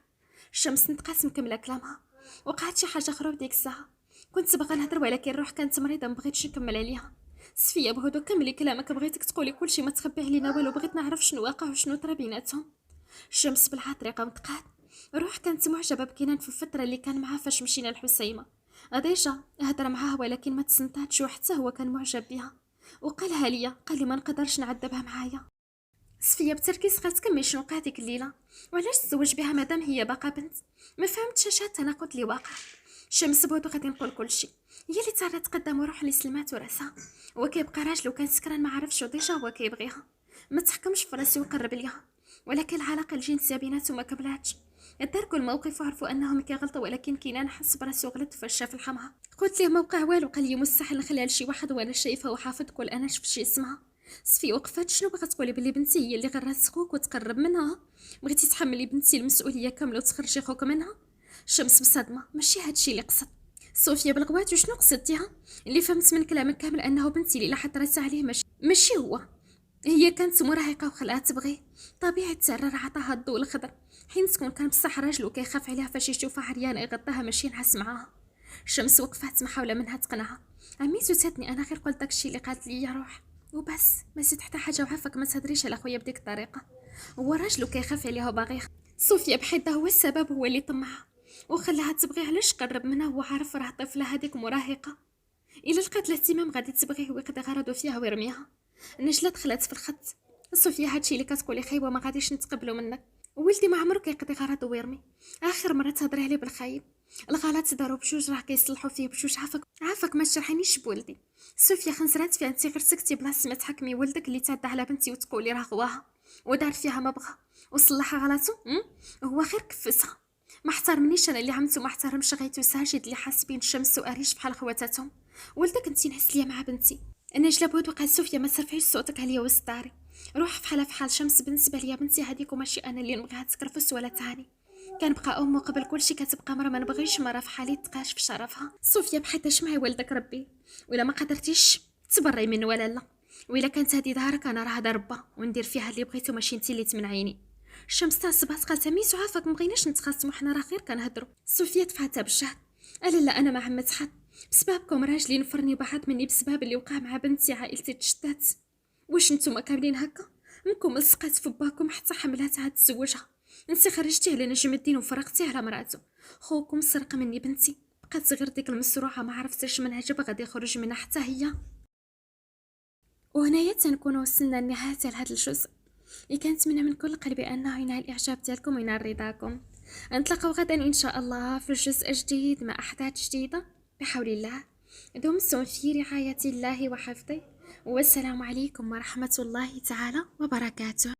الشمس نطقات مكمله كلامها، وقعت شي حاجه اخرى بديك الساعه، كنت باغا نهضر ولكن الروح كانت مريضه مبغيتش نكمل عليها. صفيه بهدوء كملي كلامك، بغيتك تقولي كلشي ما تخبي علينا والو، بغيت نعرف شنو واقع وشنو طرا بيناتهم. الشمس بالعطريقه نطقات، روح كانت معجبه بكينان في الفتره اللي كان معاه فاش مشينا الحسيمه، ديجا هضر معاه ولكن ما تسنتاتش وحتى هو كان معجب بها. وقالها ليا، قال لي ما نقدرش نعذبها معايا. صفيه بتركيز بقات تكمل شنو وقع ديك الليله، وعلاش تزوج بها مادام هي باقا بنت. ما فهمتش اش هاد التناقض اللي واقع. شمس بود غادي نقول كلشي، هي اللي تعرضت قدام روح اللي سلمات وراسها، هو كيبقى راجل وكان سكران ما عرفش وديجا هو كيبغيها. ما تحكمش في راسي وقرب ليها، ولكن العلاقه الجنسيه بيناتهم ما كملاتش. داركوا الموقف وعرفوا انهم كيغلطوا، ولكن كينان حس براسو غلط فاش شاف الحمها. قلت ليه موقع والو، قال لي مستحيل نخليها لشي واحد وانا شايفه وحافظ كل انا شفت شي اسمها. صفي وقفات، شنو بغات تقولي بلي بنتي هي اللي غرات خوك وتقرب منها؟ بغيتي تحملي بنتي المسؤوليه كامله وتخرجي خوك منها؟ شمس بصدمه، ماشي هادشي اللي قصد. صوفيا بالغوات، وشنو قصدتيها؟ اللي فهمت من كلامك كامل انه بنتي اللي لاحت راسها عليه، ماشي هو. هي كانت مراهقه وخلاتها تبغيه، طبيعي تسرر عطاها الضوء الخضر، حين تكون كان بصح راجل وكيخاف عليها فاش يشوفها عريانه يغطاها ماشي نحس معاها. شمس وقفات محاوله منها تقنعها. عميتو تاتني انا غير قلت داكشي اللي قالت لي روح وبس، ما زيد حتى حاجه، وعافاك ما تهضريش على خويا بديك الطريقه، هو راجل وكيخاف عليها وباغي. صوفيا بحيث هو السبب، هو اللي طمعها وخلاها تبغي، علاش قرب منها هو عارف راه طفله هذيك مراهقه، الا لقات الاهتمام غادي تبغيه ويقضي غرضو فيها ويرميها. نجلة دخلت في الخط. صوفيا هادشي اللي كتقولي خايبه ما غاديش نتقبلو منك، ولدي ما عمرو كيقضي غرضو ويرمي، اخر مره تهضري عليه بالخايب. الغلط داروا بجوج راه كيصلحوا فيه بجوج، عافاك ما تشرحينيش بولدي. صوفيا خنزرات فيها، انت غير سكتي بلاصه ما تحكمي ولدك اللي تعدى على بنتي وتقولي راه غواها ودار فيها ما بغى وصلحها غلطو. هو غير كفسها، ما احترمنيش انا اللي عملتو، ما احترمش غيتو ساجد اللي حاس بين شمس واريش بحال خواتاتهم. ولدك انت نحس ليا مع بنتي، انا جلا بود وقعت. صوفيا ما ترفعيش صوتك عليا وسط داري، روح فحال شمس، بالنسبه ليا بنتي هذيك وماشي انا اللي نبغيها تكرفس ولا تعاني. كنبقى ام وقبل كلشي كتبقى مرا، ما نبغيش مرا في حالي تقاش في شرفها. صوفيا بحيت شمعي ولدك ربي، ولا ما قدرتيش تبري منه ولا لا، وإلا كانت هذه ظهرك انا راه ضربه وندير فيها اللي بغيتو، ماشي انت اللي تمنعيني. الشمس تعصبات قالت ميسو عافاك، مبغيناش نتخاصموا حنا راه غير كنهضروا. صوفيا دفعتها بالجهد، الا لا انا ما عمت حد، بسببكم راجلين فرني وبعض مني بسبب اللي وقع مع بنتي، عائلتي تشتات. واش نتوما كاملين هكا؟ منكم لصقات في باكم حتى حملات عاد تزوجها، انت خرجتي على نجم الدين وفرقتي على مراته. خوكم سرق مني بنتي، بقات غير ديك المسروعه ما عرفتش من عجب غادي يخرج منها حتى هي. وهنايا تنكون وصلنا لنهايه هذا الجزء، اللي كنتمنى من كل قلبي انه ينال الاعجاب ديالكم وينال رضاكم. نتلاقاو غدا ان شاء الله في جزء جديد مع احداث جديده بحول الله. دمتم في رعايه الله وحفظه، والسلام عليكم ورحمه الله تعالى وبركاته.